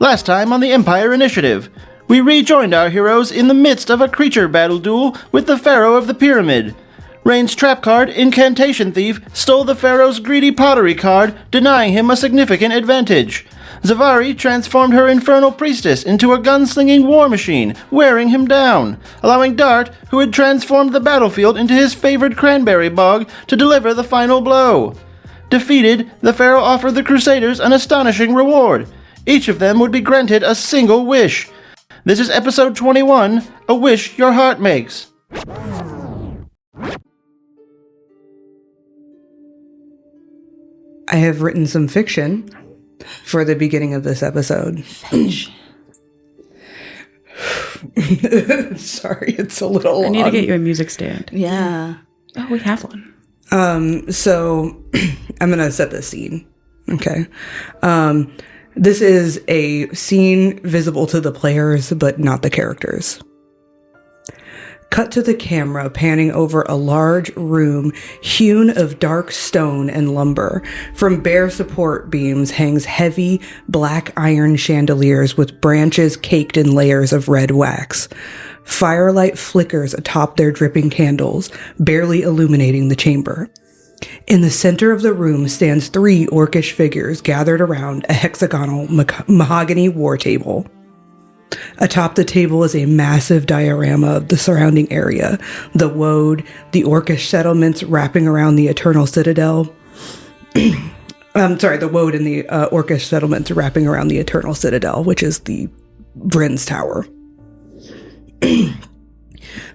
Last time on the Empire Initiative, we rejoined our heroes in the midst of a creature battle duel with the Pharaoh of the Pyramid. Reign's trap card, Incantation Thief, stole the Pharaoh's greedy pottery card, denying him a significant advantage. Zevari transformed her infernal priestess into a gunslinging war machine, wearing him down, allowing Dart, who had transformed the battlefield into his favored cranberry bog, to deliver the final blow. Defeated, the Pharaoh offered the Crusaders an astonishing reward. Each of them would be granted a single wish. This is episode 21, A Wish Your Heart Makes. I have written some fiction for the beginning of this episode. Sorry, it's a little long. I need to get you a music stand. Yeah. Oh, we have one. So I'm going to set the scene. Okay. This is a scene visible to the players, but not the characters. Cut to the camera panning over a large room hewn of dark stone and lumber. From bare support beams hangs heavy black iron chandeliers with branches caked in layers of red wax. Firelight flickers atop their dripping candles, barely illuminating the chamber. In the center of the room stands 3 orcish figures gathered around a hexagonal mahogany war table. Atop the table is a massive diorama of the surrounding area, the woad, the orcish settlements wrapping around the Eternal Citadel. The woad and the orcish settlements wrapping around the Eternal Citadel, which is the Bryn's Tower.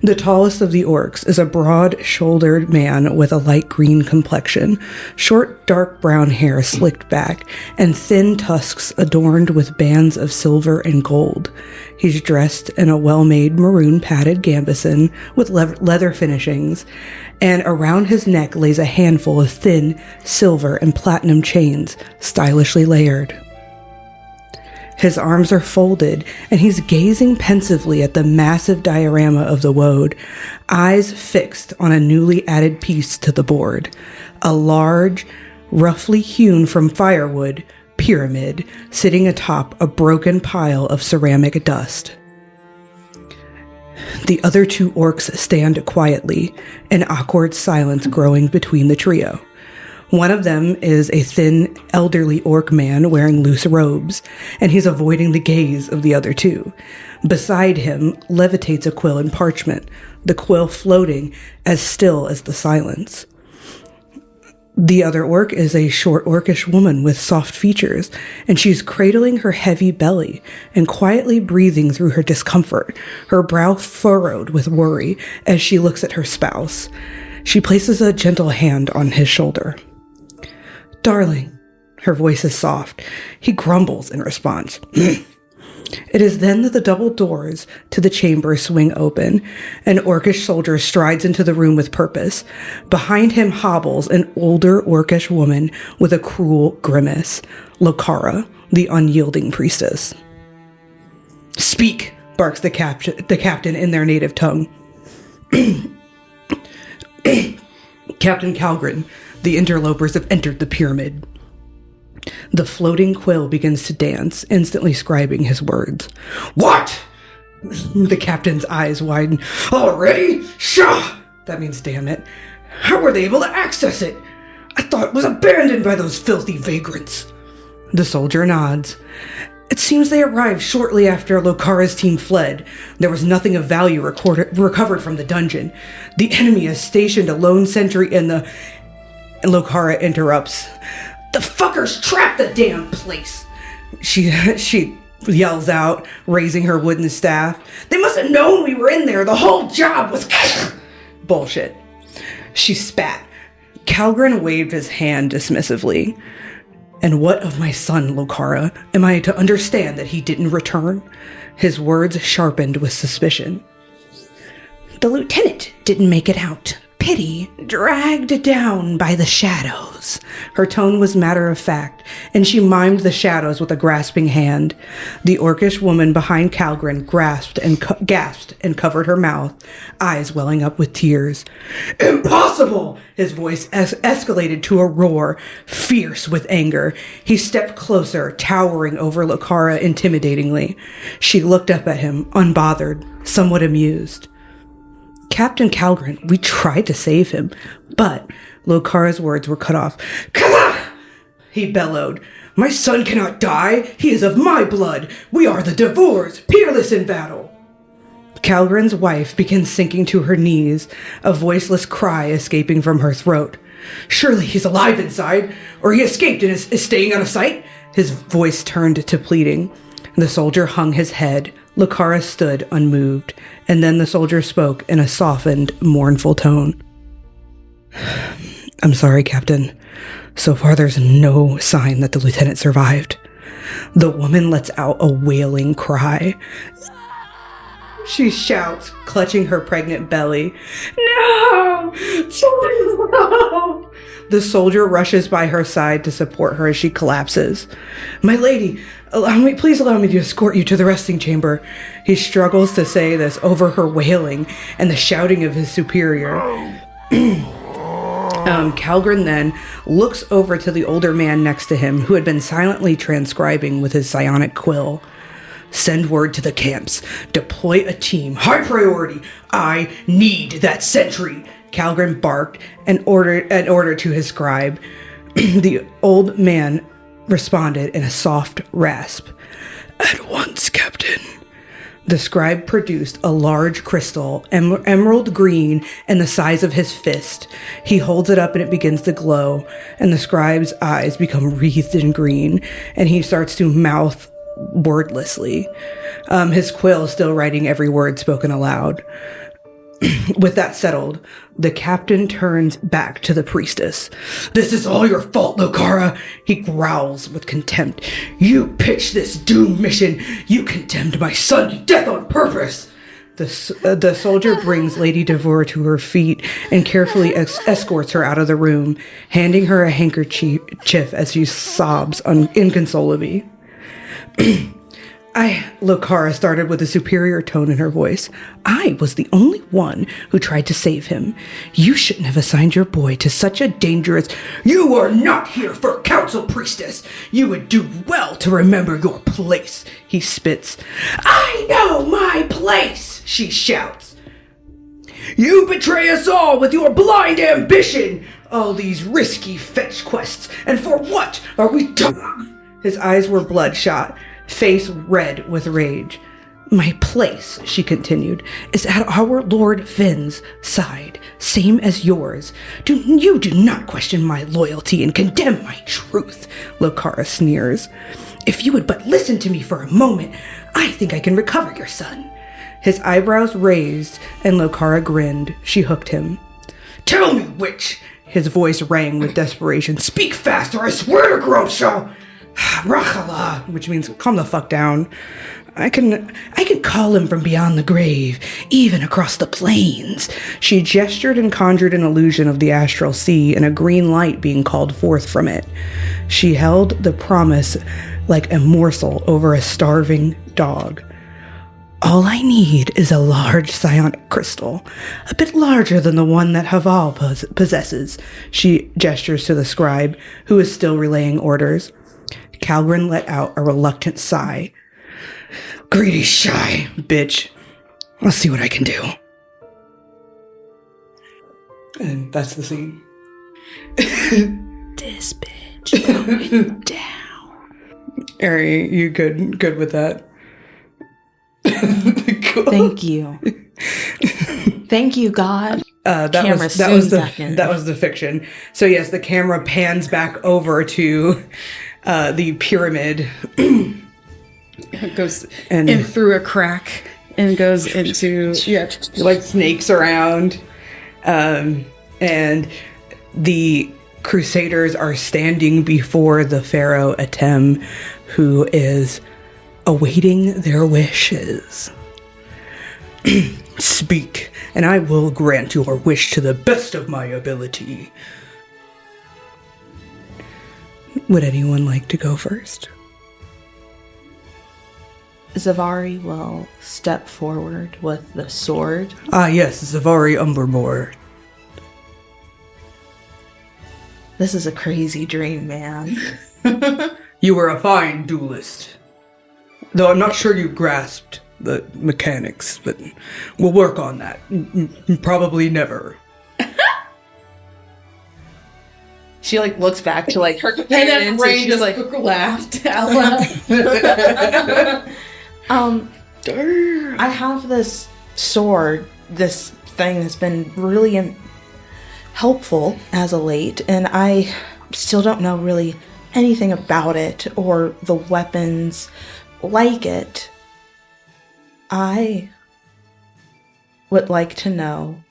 The tallest of the orcs is a broad-shouldered man with a light green complexion, short dark brown hair slicked back, and thin tusks adorned with bands of silver and gold. He's dressed in a well-made maroon padded gambeson with leather finishings, and around his neck lays a handful of thin silver and platinum chains, stylishly layered. His arms are folded, and he's gazing pensively at the massive diorama of the woad, eyes fixed on a newly added piece to the board, a large, roughly hewn from firewood, pyramid sitting atop a broken pile of ceramic dust. The other 2 orcs stand quietly, an awkward silence growing between the trio. One of them is a thin, elderly orc man wearing loose robes, and he's avoiding the gaze of the other 2. Beside him levitates a quill and parchment, the quill floating as still as the silence. The other orc is a short orcish woman with soft features, and she's cradling her heavy belly and quietly breathing through her discomfort, her brow furrowed with worry as she looks at her spouse. She places a gentle hand on his shoulder. "Darling," her voice is soft. He grumbles in response. It is then that the double doors to the chamber swing open. An orcish soldier strides into the room with purpose. Behind him hobbles an older orcish woman with a cruel grimace, Lokara, the unyielding priestess. "Speak," barks the captain in their native tongue. "Captain Calgren, the interlopers have entered the pyramid." The floating quill begins to dance, instantly scribing his words. "What?" The captain's eyes widen. "Already? Shah! That means damn it. How were they able to access it? I thought it was abandoned by those filthy vagrants." The soldier nods. "It seems they arrived shortly after Lokara's team fled. There was nothing of value recovered from the dungeon. The enemy has stationed a lone sentry in the..." And Lokara interrupts. "The fuckers trapped the damn place!" She yells out, raising her wooden staff. "They must have known we were in there. The whole job was..." Bullshit. She spat. Calgren waved his hand dismissively. "And what of my son, Lokara? Am I to understand that he didn't return?" His words sharpened with suspicion. "The lieutenant didn't make it out. Pity." dragged down by the shadows. Her tone was matter of fact, and she mimed the shadows with a grasping hand. The orcish woman behind Calgren gasped and covered her mouth, eyes welling up with tears. Impossible! His voice escalated to a roar, fierce with anger. He stepped closer, towering over Lucara intimidatingly. She looked up at him, unbothered, somewhat amused. Captain Calgren, we tried to save him, but Lucara's words were cut off. Kala! He bellowed. My son cannot die. He is of my blood. We are the Devors, peerless in battle. Calgren's wife began sinking to her knees, a voiceless cry escaping from her throat. Surely he's alive inside, or he escaped and is staying out of sight? His voice turned to pleading. The soldier hung his head. Lucara stood unmoved, and then the soldier spoke in a softened, mournful tone. I'm sorry, Captain. So far there's no sign that the lieutenant survived. The woman lets out a wailing cry. She shouts, clutching her pregnant belly. No! No! The soldier rushes by her side to support her as she collapses. My lady, please allow me to escort you to the resting chamber. He struggles to say this over her wailing and the shouting of his superior. Calgren then looks over to the older man next to him, who had been silently transcribing with his psionic quill. Send word to the camps. Deploy a team. High priority. I need that sentry. Calgren barked an order to his scribe. The old man responded in a soft rasp. At once, Captain. The scribe produced a large crystal, emerald green and the size of his fist. He holds it up and it begins to glow, and the scribe's eyes become wreathed in green, and he starts to mouth wordlessly. His quill is still writing every word spoken aloud. With that settled, the captain turns back to the priestess. This is all your fault, Lucara, he growls with contempt. You pitched this doomed mission. You condemned my son to death on purpose. The soldier brings Lady Devor to her feet and carefully escorts her out of the room, handing her a handkerchief as she sobs inconsolably. Lucara started with a superior tone in her voice. I was the only one who tried to save him. You shouldn't have assigned your boy to such a dangerous... You are not here for council, priestess. You would do well to remember your place, he spits. I know my place, she shouts. You betray us all with your blind ambition. All these risky fetch quests, and for what are we done? His eyes were bloodshot, face red with rage. My place, she continued, is at our Lord Finn's side, same as yours. You do not question my loyalty and condemn my truth, Lucara sneers. If you would but listen to me for a moment, I think I can recover your son. His eyebrows raised, and Lucara grinned. She hooked him. Tell me which! His voice rang with desperation. Speak fast, or I swear to Grosha! Rachala, which means calm the fuck down. I can call him from beyond the grave, even across the plains. She gestured and conjured an illusion of the astral sea and a green light being called forth from it. She held the promise like a morsel over a starving dog. All I need is a large psionic crystal, a bit larger than the one that Haval possesses. She gestures to the scribe, who is still relaying orders. Calgren let out a reluctant sigh. Greedy shy, bitch. I'll see what I can do. And that's the scene. This bitch going down. Ari, you good with that? Cool. Thank you. Thank you, God. That was the fiction. So yes, the camera pans back over to the pyramid. It goes in through a crack and goes into like snakes around, and the Crusaders are standing before the Pharaoh Atem, who is awaiting their wishes. Speak, and I will grant your wish to the best of my ability. Would anyone like to go first? Zevari will step forward with the sword. Ah, yes, Zevari Umbermore. This is a crazy dream, man. You were a fine duelist. Though I'm not sure you grasped the mechanics, but we'll work on that. Probably never. She looks back to her companions And then Rain just laughed out loud. I have this sword. This thing has been really helpful as of late, and I still don't know really anything about it or the weapons like it. I would like to know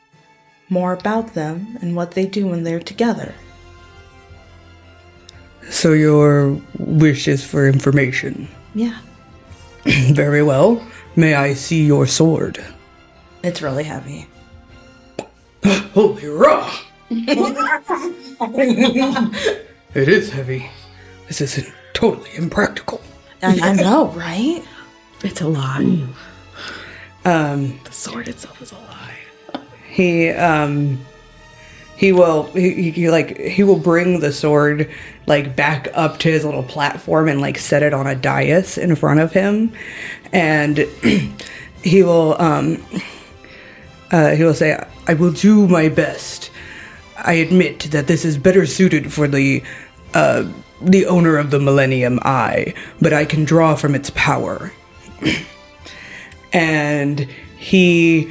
more about them and what they do when they're together. So your wish is for information? Yeah. Very well. May I see your sword? It's really heavy. Holy raw! It is heavy. This isn't totally impractical. I know, right? It's a lie. The sword itself is a lie. He will bring the sword back up to his little platform and set it on a dais in front of him, and he will say, "I will do my best. I admit that this is better suited for the owner of the Millennium Eye, but I can draw from its power." And he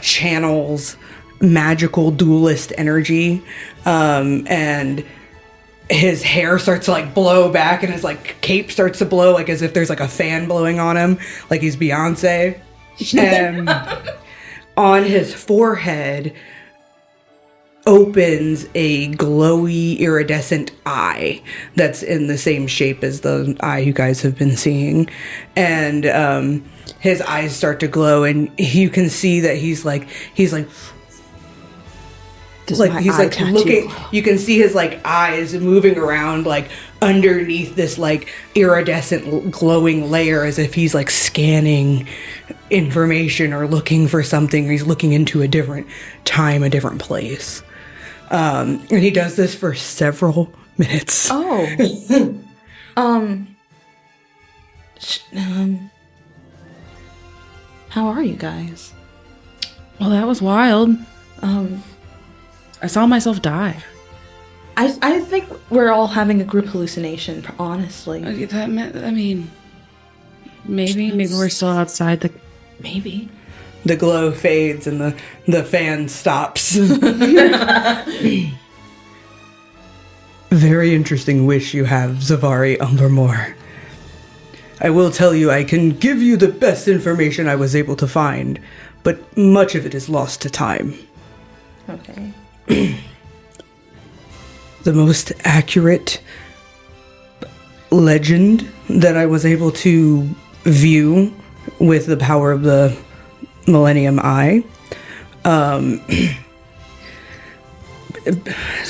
channels magical duelist energy, and his hair starts to blow back, and his cape starts to blow as if there's a fan blowing on him, like he's Beyonce. And on his forehead opens a glowy iridescent eye that's in the same shape as the eye you guys have been seeing, and his eyes start to glow, and you can see that he's looking. You can see his eyes moving around underneath this iridescent glowing layer, as if he's scanning information or looking for something, or he's looking into a different time, a different place. And he does this for several minutes. Oh. How are you guys? Well, that was wild. I saw myself die. I think we're all having a group hallucination, honestly. Maybe we're still outside the... Maybe. The glow fades and the fan stops. Very interesting wish you have, Zevari Umbermore. I will tell you, I can give you the best information I was able to find, but much of it is lost to time. Okay. The most accurate legend that I was able to view with the power of the Millennium Eye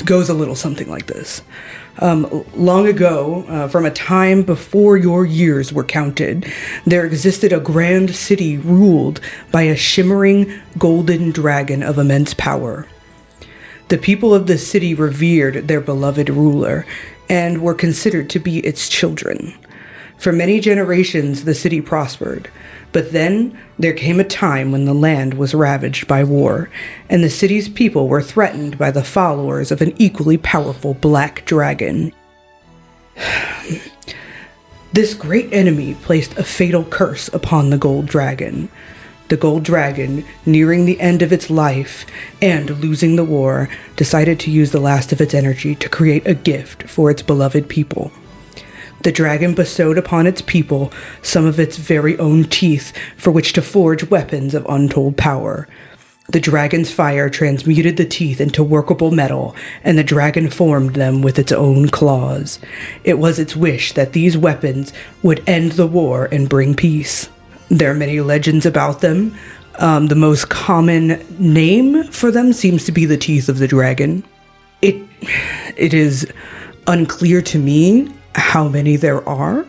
goes a little something like this. Long ago, from a time before your years were counted, there existed a grand city ruled by a shimmering golden dragon of immense power. The people of the city revered their beloved ruler and were considered to be its children. For many generations, the city prospered, but then there came a time when the land was ravaged by war, and the city's people were threatened by the followers of an equally powerful black dragon. This great enemy placed a fatal curse upon the gold dragon. The gold dragon, nearing the end of its life and losing the war, decided to use the last of its energy to create a gift for its beloved people. The dragon bestowed upon its people some of its very own teeth for which to forge weapons of untold power. The dragon's fire transmuted the teeth into workable metal, and the dragon formed them with its own claws. It was its wish that these weapons would end the war and bring peace. There are many legends about them. The most common name for them seems to be the teeth of the dragon. It is unclear to me how many there are.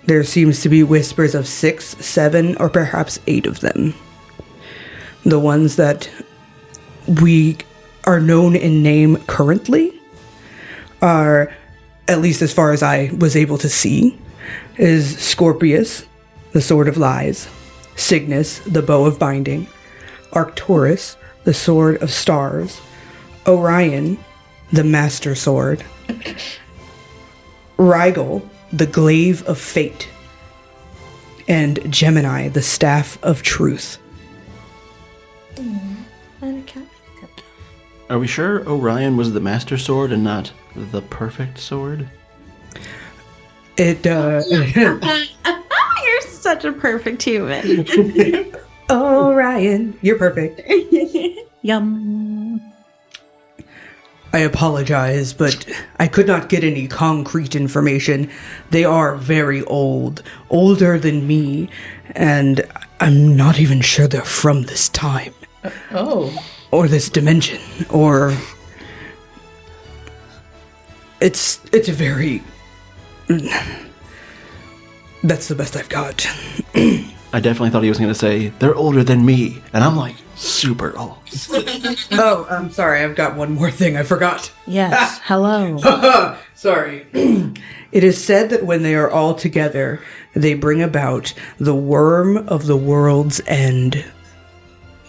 There seems to be whispers of 6, 7, or perhaps 8 of them. The ones that we are known in name currently are, at least as far as I was able to see, is Scorpius, the Sword of Lies, Cygnus, the Bow of Binding, Arcturus, the Sword of Stars, Orion, the Master Sword, Rigel, the Glaive of Fate, and Gemini, the Staff of Truth. Are we sure Orion was the Master Sword and not the Perfect Sword? You're such a perfect human. Orion, you're perfect. Yum. I apologize, but I could not get any concrete information. They are very old, older than me, and I'm not even sure they're from this time. Or this dimension, or... It's a very... That's the best I've got. I definitely thought he was going to say, they're older than me, and I'm like, super old. Oh, I'm sorry, I've got one more thing I forgot. Yes, hello. Sorry. It is said that when they are all together, they bring about the worm of the world's end.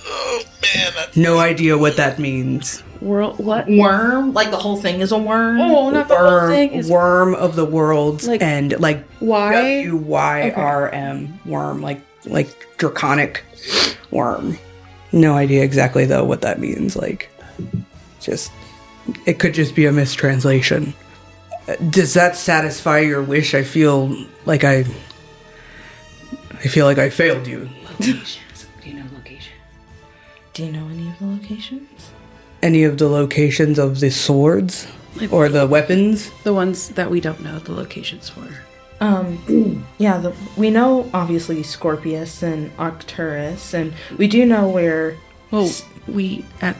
Oh, man. No idea what that means. What? Worm? Like the whole thing is a worm? Oh, not the whole thing. Is Worm of the world's end. Like why? WYRM. Worm. Like draconic worm. No idea exactly, though, what that means. Like, just... It could just be a mistranslation. Does that satisfy your wish? I feel like I failed you. Locations. Do you know locations? Do you know any of the locations? Any of the locations of the swords? Or the weapons? The ones that we don't know the locations for. Yeah, we know, obviously, Scorpius and Arcturus, and we do know where... Well,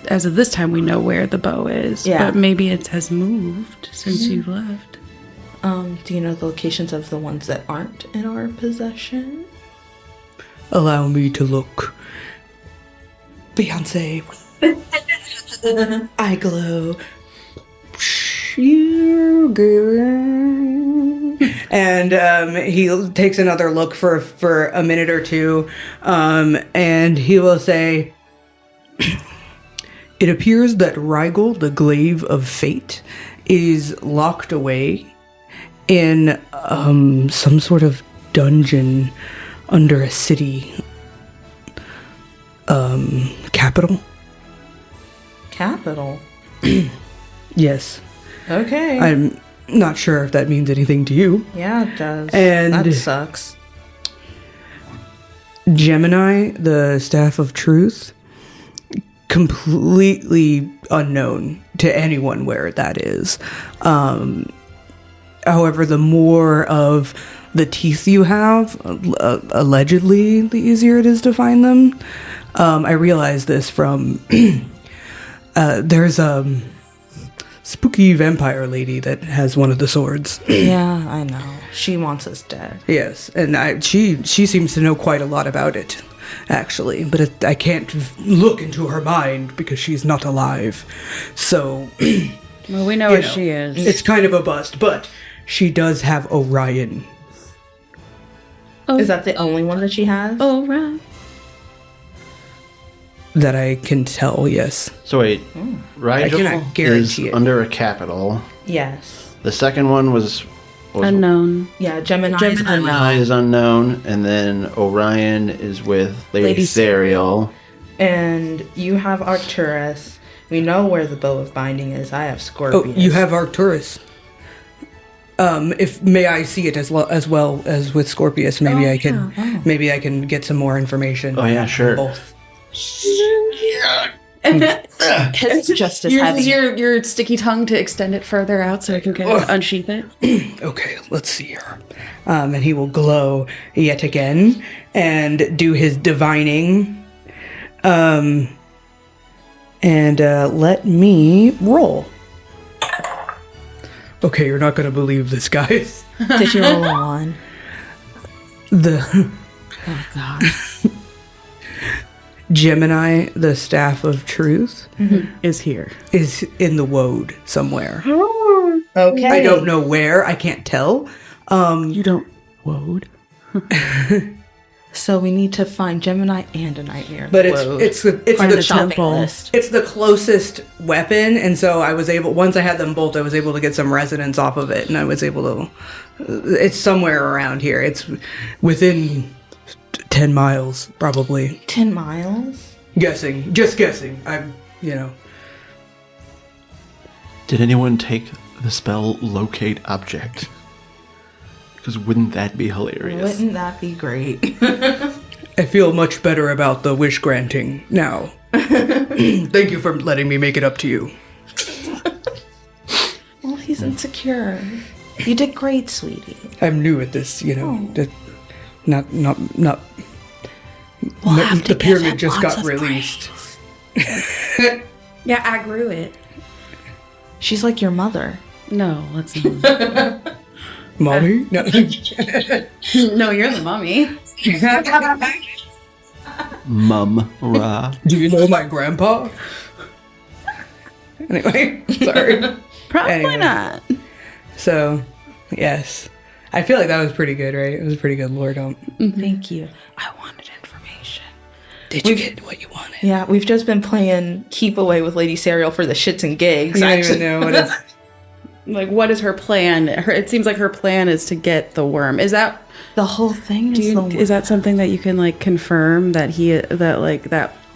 as of this time, we know where the bow is. Yeah. But maybe it has moved since you left. Do you know the locations of the ones that aren't in our possession? Allow me to look. Beyonce. I glow. You girl. And he takes another look for a minute or two, and he will say, "It appears that Rigel, the Glaive of Fate, is locked away in some sort of dungeon under a city capital." Capital? Yes. Okay. I'm not sure if that means anything to you. Yeah, it does. And that sucks. Gemini, the Staff of Truth, completely unknown to anyone where that is. However, the more of the teeth you have, allegedly, the easier it is to find them. I realized this from... there's a spooky vampire lady that has one of the swords. Yeah, I know. She wants us dead. Yes, and she seems to know quite a lot about it, actually. But I can't look into her mind because she's not alive. So, Well, we know what she is. It's kind of a bust, but she does have Orion. Is that the only one that she has? Oh, right. That I can tell, yes. So wait, Rigel cannot guarantee is it. under a capital. Yes. The second one was Unknown. Yeah, Gemini is I unknown. is unknown, and then Orion is with Lady Therial. And you have Arcturus. We know where the Bow of Binding is. I have Scorpius. Oh, you have Arcturus. If may I see it as well as with Scorpius? Maybe maybe I can get some more information. Oh yeah, sure. Both. It's just as heavy. Use your sticky tongue to extend it further out so I can unsheath it. Okay, let's see here. And he will glow yet again and do his divining. And let me roll. Okay, you're not gonna believe this, guys. Did you roll a 1? The Oh, God. Gemini, the Staff of Truth, Is here. is in the woad somewhere. Okay. I don't know where. I can't tell. You don't woad. So we need to find Gemini and a nightmare. But Whoa. it's Part of the the shopping temple. list. It's the closest weapon, and so I was able, once I had them both, I was able to get some resonance off of it, and I was able to, it's somewhere around here. It's within 10 miles, probably. 10 miles? Just guessing. I'm, Did anyone take the spell Locate Object? Because wouldn't that be hilarious? Wouldn't that be great? I feel much better about the wish granting now. Thank you for letting me make it up to you. Well, he's insecure. You did great, sweetie. I'm new at this, that not We'll have to the give pyramid him just lots got of released. Yeah, I grew it. She's like your mother. No, let's not. Mommy? No. No, you're the mommy. Mum-ra. Do you know my grandpa? Anyway, sorry. Probably Anyway. not. So, yes. I feel like that was pretty good, right? It was a pretty good lore dump. Thank you. I wanted information. Did you get what you wanted? Yeah, we've just been playing Keep Away with Lady Serial for the shits and gigs. I don't even know what it's... Like, what is her plan? It seems like her plan is to get the worm. Is that The whole thing is the is that something that you can like confirm that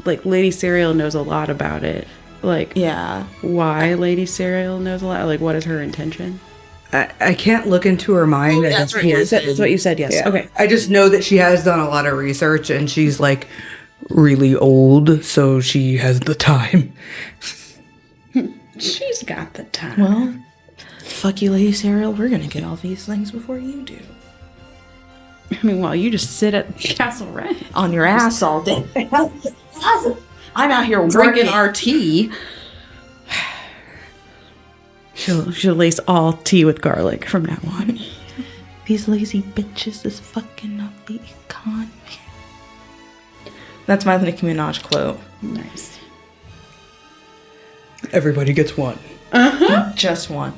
Lady Serial knows a lot about it? Like, Yeah. why Lady Serial knows a lot? Like, what is her intention? I can't look into her mind. That's what you said. That's what you said. Yes. Yeah. Okay. I just know that she has done a lot of research and she's like really old, so she has the time. She's got the time. Well, fuck you, Lady Serial. We're gonna get all these things before you do. I mean, while you just sit at Castle Red On your ass all day. I'm out here drinking working. our tea. She'll lace all tea with garlic from now on. These lazy bitches is fucking up the economy. That's my Nicki Minaj quote. Nice. Everybody gets one. Just one.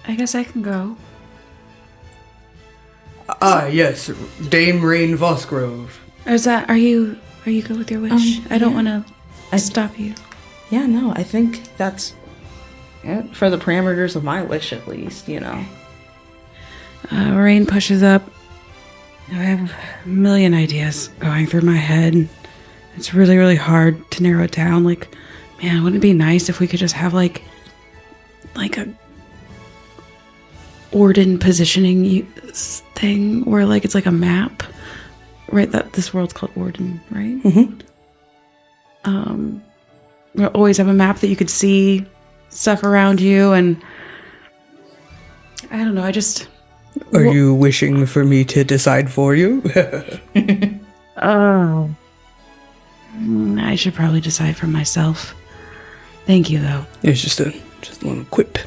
I guess I can go. Ah, yes. Dame Rain Vosgrove. Are you good with your wish? I don't yeah. want to stop you. Yeah, no, I think that's it for the parameters of my wish, at least, Rain pushes up. I have a million ideas going through my head. It's really, really hard to narrow it down. Like, man, wouldn't it be nice if we could just have like a Orden positioning thing where like it's like a map, right? That this world's called Orden, right? Mm-hmm. We'll always have a map that you could see stuff around you, and I don't know. Are you wishing for me to decide for you? Oh. I should probably decide for myself. Thank you, though. It's just a little quip.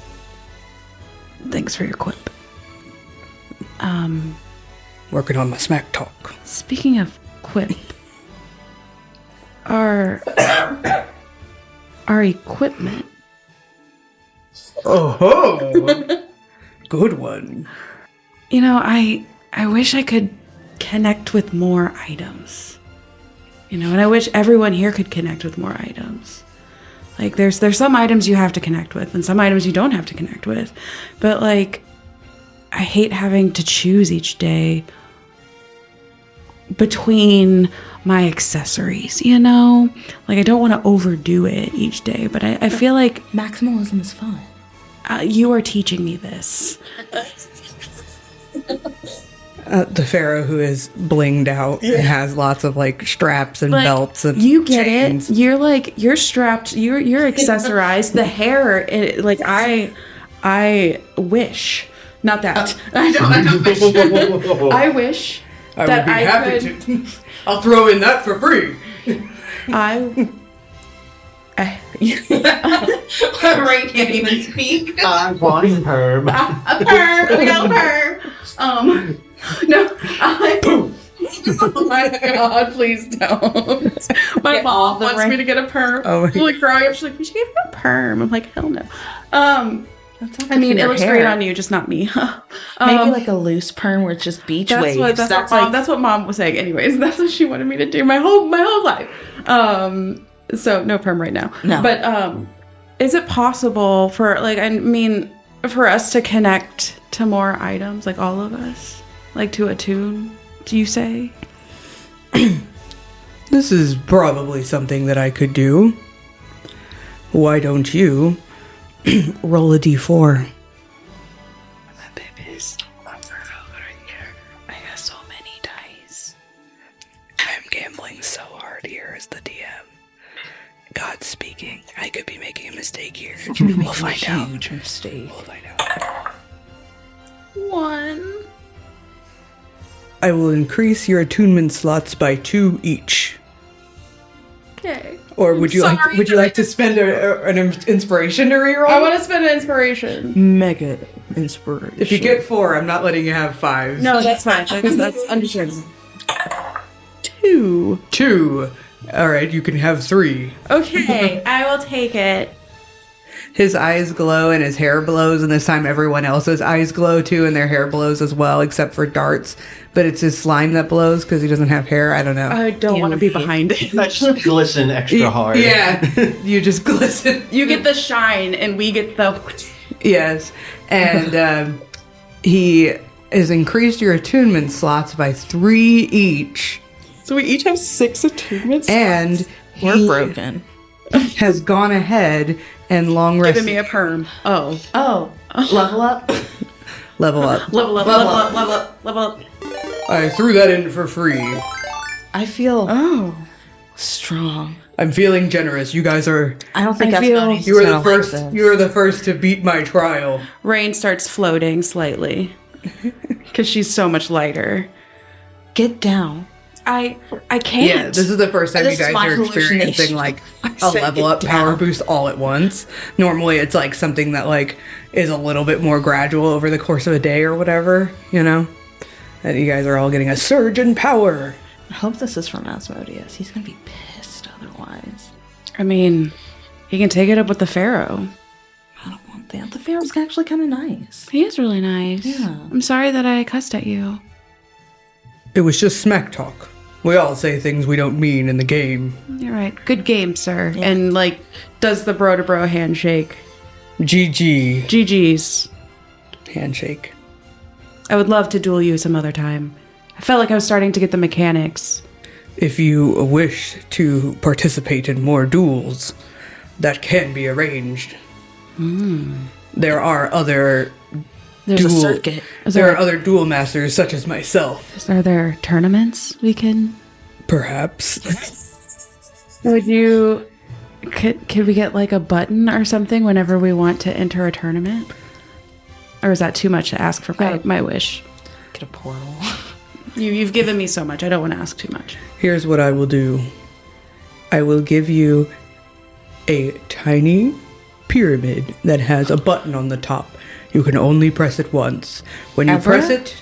Thanks for your quip. Working on my smack talk. Speaking of quip, our equipment. Oh, good one. You know, I wish I could connect with more items. And I wish everyone here could connect with more items. Like, there's some items you have to connect with, and some items you don't have to connect with. But, like, I hate having to choose each day between my accessories, Like, I don't want to overdo it each day, but I feel like Maximalism is fun. you are teaching me this. The pharaoh who is blinged out and has lots of like straps and Like, belts and you get chains. it. You're strapped. You're accessorized. The hair, I wish. Not that. I don't wish. I wish I That would be I happy could- to. I'll throw in that for free. I Ray can't even speak. I want herb. a perm. We got a perm. No, I. Oh my god! Please don't. My mom wants me to get a perm. Oh my- Like growing up, she's like, "We should get a perm." I'm like, "Hell no." That's I mean, it your looks hair. great on you, just not me. Maybe like a loose perm where it's just beach waves. That's what mom was saying. Anyways, that's what she wanted me to do my whole life. So no perm right now. No. But is it possible for for us to connect to more items, like all of us, like to attune? Do you say? This is probably something that I could do. Why don't you roll a d4? My babies, over here. I have so many dice. I'm gambling so hard here as the DM. God's speaking. I could be making a mistake here. We'll find out. Huge mistake. We'll find out. 1. I will increase your attunement slots by 2 each. Okay. Or would you Sorry. like to spend an inspiration to reroll? I want to spend an inspiration. Mega inspiration. If you get 4, I'm not letting you have 5. No, that's fine. That's understandable. 2. 2. All right, you can have 3. Okay, I will take it. His eyes glow and his hair blows, and this time everyone else's eyes glow too, and their hair blows as well, except for Dart's. But it's his slime that blows because he doesn't have hair. I don't know. I don't want to be behind it. Let's glisten extra hard. Yeah, you just glisten. You get the shine, and we get the. Yes, and he has increased your attunement slots by 3 each, So we each have 6 attunements. and We're he broken. has gone ahead and long Giving rested. me a perm. Oh. Oh, level up. Level up. Level up, level up, level up, level up. I threw that in for free. I feel Oh. strong. I'm feeling generous. You guys are. I don't think I that's feel- going to You are the first. You are the first to beat my trial. Rain starts floating slightly. Because she's so much lighter. Get down. I can't. Yeah, this is the first time This you is guys my are experiencing hallucination. like a said level up get power down. boost all at once. Normally, it's like something that like is a little bit more gradual over the course of a day or whatever. You know, and you guys are all getting a surge in power. I hope this is from Asmodeus. He's going to be pissed otherwise. I mean, he can take it up with the Pharaoh. I don't want that. The Pharaoh's actually kind of nice. He is really nice. Yeah. I'm sorry that I cussed at you. It was just smack talk. We all say things we don't mean in the game. You're right. Good game, sir. And, like, does the bro-to-bro handshake. GG GG's. handshake. I would love to duel you some other time. I felt like I was starting to get the mechanics. If you wish to participate in more duels, that can be arranged. There are other There's a duel- circuit. There are other duel masters such as myself. Are there tournaments we can... Perhaps. Would you... Could we get, like, a button or something whenever we want to enter a tournament? Or is that too much to ask for my wish? Get a portal. You've given me so much. I don't want to ask too much. Here's what I will do. I will give you a tiny pyramid that has a button on the top. You can only press it once. When you Ever? press it,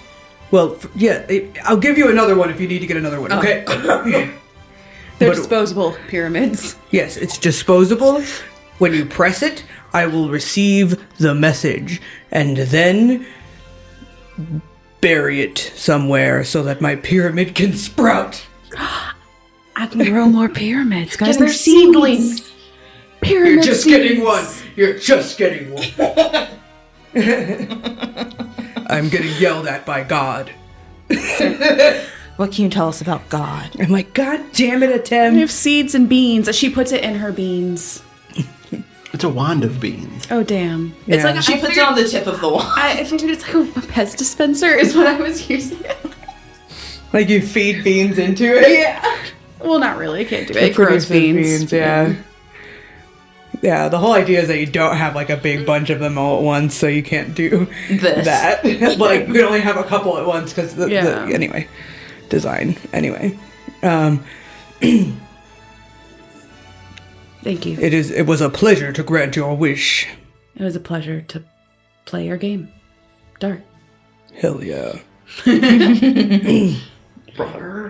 well, I'll give you another one if you need to get another one. Okay. They're But- disposable pyramids. Yes, it's disposable. When you press it, I will receive the message and then bury it somewhere so that my pyramid can sprout. I can grow more pyramids, guys. Get They're more seedlings. Pyramid You're just seeds. getting one. You're just getting one. I'm getting yelled at by God. What can you tell us about God? I'm like, God damn it, We Atem. have seeds and beans. She puts it in her beans. It's a wand of beans. Oh, damn. Yeah. It's like She puts it on the tip of the wand. I figured it's like a pest dispenser is what I was using. Like you feed beans into it. Yeah. Well, not really. I can't do it. It It grows produces beans. yeah. Yeah, the whole idea is that you don't have like a big bunch of them all at once, so you can't do This. that. Like, we only have a couple at once because Yeah. anyway. design. Anyway, Thank you. it was a pleasure to grant your wish. It was a pleasure to play your game. Dart. Hell yeah.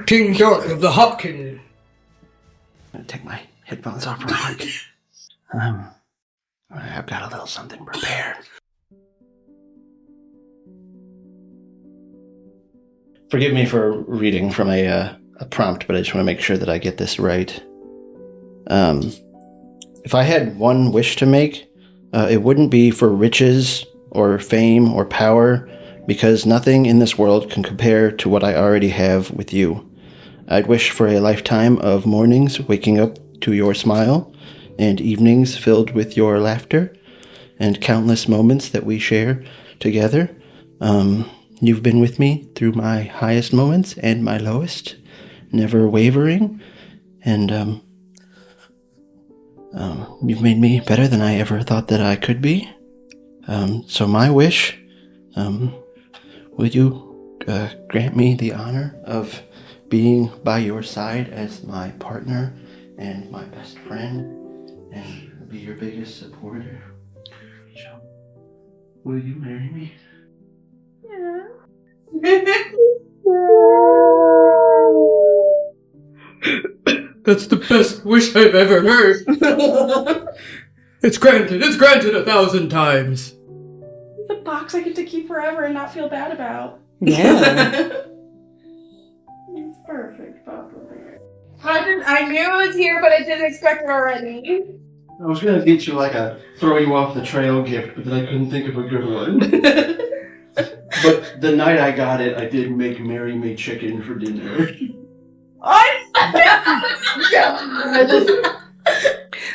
King Dark of the Hopkins. I'm gonna take my headphones off real quick. I've got a little something prepared. Forgive me for reading from a prompt, but I just want to make sure that I get this right. If I had one wish to make, it wouldn't be for riches or fame or power, because nothing in this world can compare to what I already have with you. I'd wish for a lifetime of mornings waking up to your smile, and evenings filled with your laughter, and countless moments that we share together. You've been with me through my highest moments and my lowest, never wavering, and you've made me better than I ever thought that I could be. So my wish, would you grant me the honor of being by your side as my partner and my best friend, and be your biggest supporter? So, will you marry me? Yeah. That's the best wish I've ever heard. It's granted 1,000 times. It's a box I get to keep forever and not feel bad about. Yeah. It's perfect, Papa Bear. I knew it was here, but I didn't expect it already. I was gonna get you like a throw you off the trail gift, but then I couldn't think of a good one. But the night I got it, I did make Mary Me chicken for dinner. I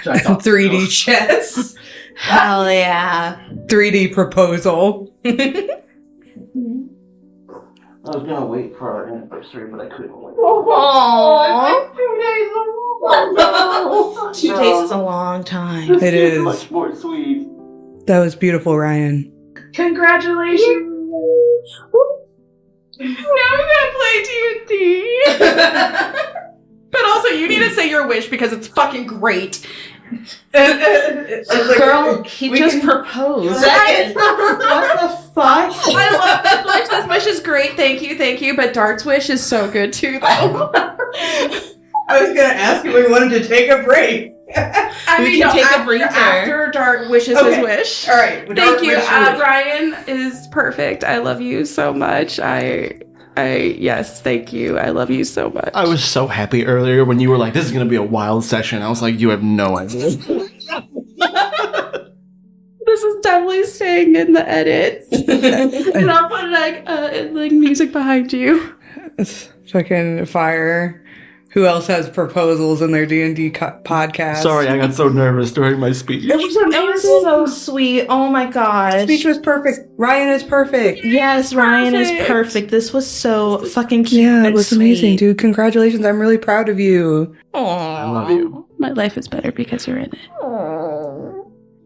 3D chess. Hell yeah. 3D proposal. I was gonna wait for our anniversary, but I couldn't wait. Aww. 2 days. 2 days is a long time. It is. Much more sweet. That was beautiful, Ryan. Congratulations. Now we gotta play D&D. But also, you need to say your wish because it's fucking great. Girl, he just proposed. Right? What the fuck? I love this wish. This wish is great. Thank you. But Dart's wish is so good too, though. I was gonna ask if we wanted to take a break. We can take a breather. After Dart wishes his wish. All right. Thank you. Ryan is perfect. I love you so much. Yes, thank you. I love you so much. I was so happy earlier when you were like, this is gonna be a wild session. I was like, you have no idea. This is definitely staying in the edits. And I'll put like music behind you. Fucking fire. Who else has proposals in their D&D podcast? Sorry, I got so nervous during my speech. It was so sweet. Oh my gosh. Speech was perfect. Ryan is perfect. Yes, Ryan is perfect. This was so fucking cute. Yeah, it and was sweet. amazing, dude. Congratulations. I'm really proud of you. I love you. My life is better because you're in it.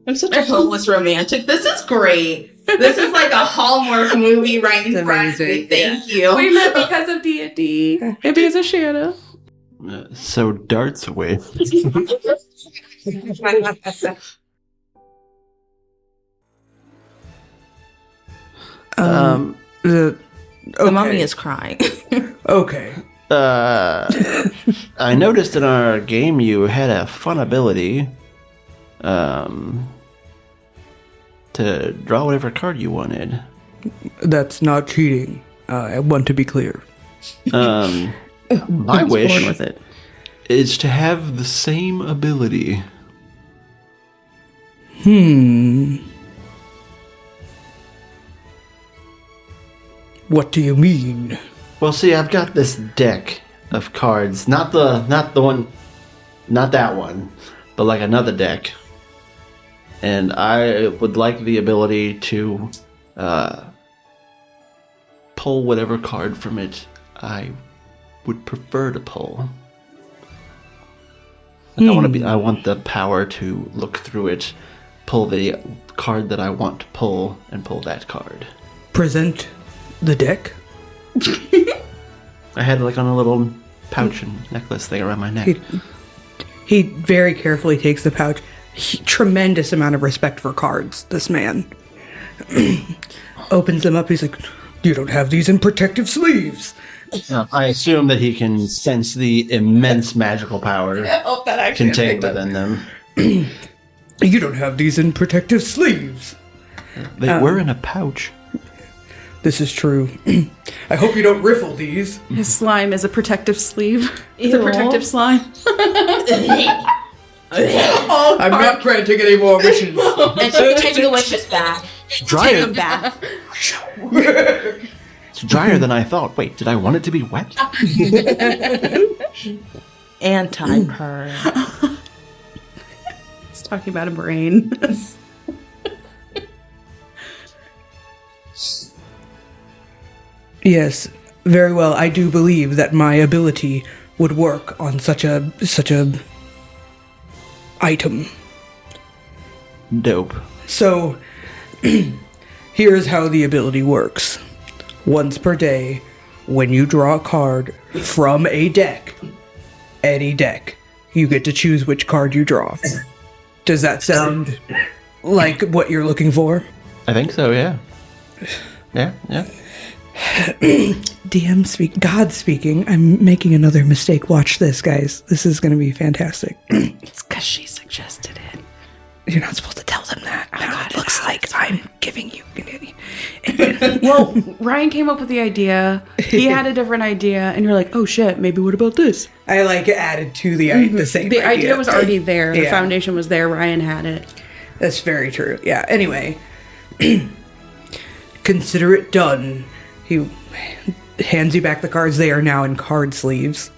I'm such a hopeless romantic. This is great. This is like a Hallmark movie right in front of me. Thank you. We met because of D&D and because of Shanna. So Dart's away. The mummy is crying. Okay. I noticed in our game you had a fun ability to draw whatever card you wanted. That's not cheating. I want to be clear. My wish with it. is to have the same ability. What do you mean? Well, see, I've got this deck of cards, not that one, but like another deck. And I would like the ability to pull whatever card from it I would prefer to pull. Like I want the power to look through it, pull the card that I want to pull, and pull that card. Present the deck. I had like on a little pouch and necklace thing around my neck. He very carefully takes the pouch. Tremendous amount of respect for cards, this man. Opens them up. He's like, you don't have these in protective sleeves. I assume that he can sense the immense magical power contained within them. You don't have these in protective sleeves. They were in a pouch. This is true. I hope you don't riffle these. His slime is a protective sleeve. It's a protective slime. I'm not granting any more wishes. And so take the wishes back. Drier. Take them back. It's drier than I thought. Wait, did I want it to be wet? Anti-purr. He's talking about a brain. Yes, very well. I do believe that my ability would work on such a item. Dope. So, here's how the ability works. Once per day, when you draw a card from a deck, any deck, you get to choose which card you draw. Does that sound like what you're looking for? I think so, yeah. Yeah. God speaking. I'm making another mistake. Watch this, guys. This is going to be fantastic. It's because she suggested it. You're not supposed to tell them that. Now it looks like I'm giving you... Well, Ryan came up with the idea. He had a different idea, and you're like, "Oh shit! Maybe what about this?" I added to the same. The idea was already there. The Yeah. foundation was there. Ryan had it. That's very true. Yeah. Anyway, consider it done. He hands you back the cards. They are now in card sleeves.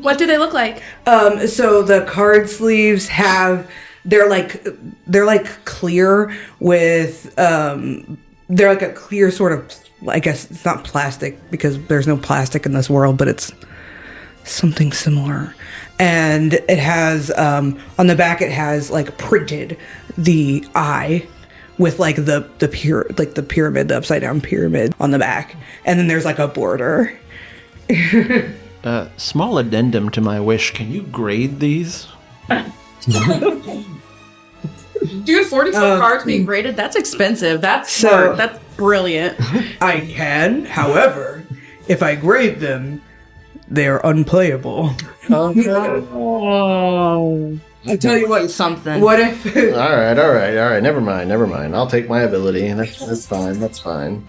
What do they look like? So the card sleeves have they're like clear with they're like a clear sort of, I guess it's not plastic because there's no plastic in this world, but it's something similar. And it has on the back it has like printed the eye with like the pyramid, the upside down pyramid on the back, and then there's like a border. Small addendum to my wish. Can you grade these? Dude, 44 cards being graded, that's expensive. That's So- smart. That's brilliant. I can, however, if I grade them, they are unplayable. I'll tell you what. Something. What if? All right. Never mind. I'll take my ability. That's fine.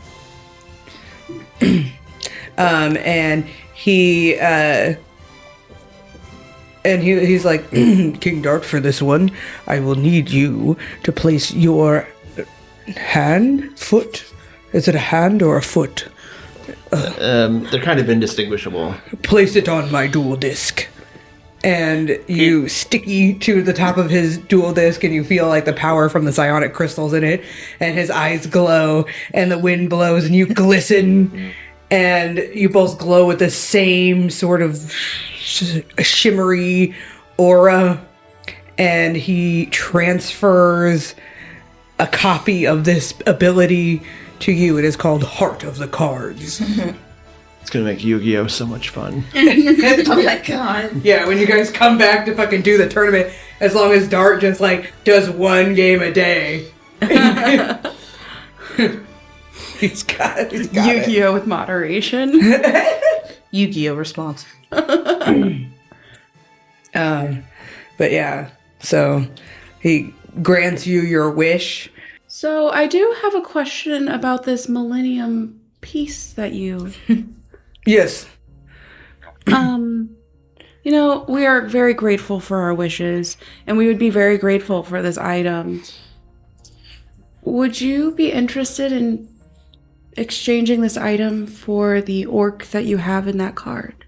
And he's like, King Dart, for this one, I will need you to place your foot. Is it a hand or a foot? They're kind of indistinguishable. Place it on my dual disc. And you sticky to the top of his dual disc, and you feel like the power from the psionic crystals in it, and his eyes glow, and the wind blows, and you glisten, and you both glow with the same sort of shimmery aura, and he transfers a copy of this ability to you. It is called Heart of the Cards. It's gonna make Yu-Gi-Oh so much fun. Oh my god. Yeah, when you guys come back to fucking do the tournament, as long as Dart just like does one game a day. he's got Yu-Gi-Oh with moderation. Yu-Gi-Oh response. But yeah, so he grants you your wish. So I do have a question about this Millennium piece that you... Yes. You know, we are very grateful for our wishes, and we would be very grateful for this item. Would you be interested in exchanging this item for the orc that you have in that card?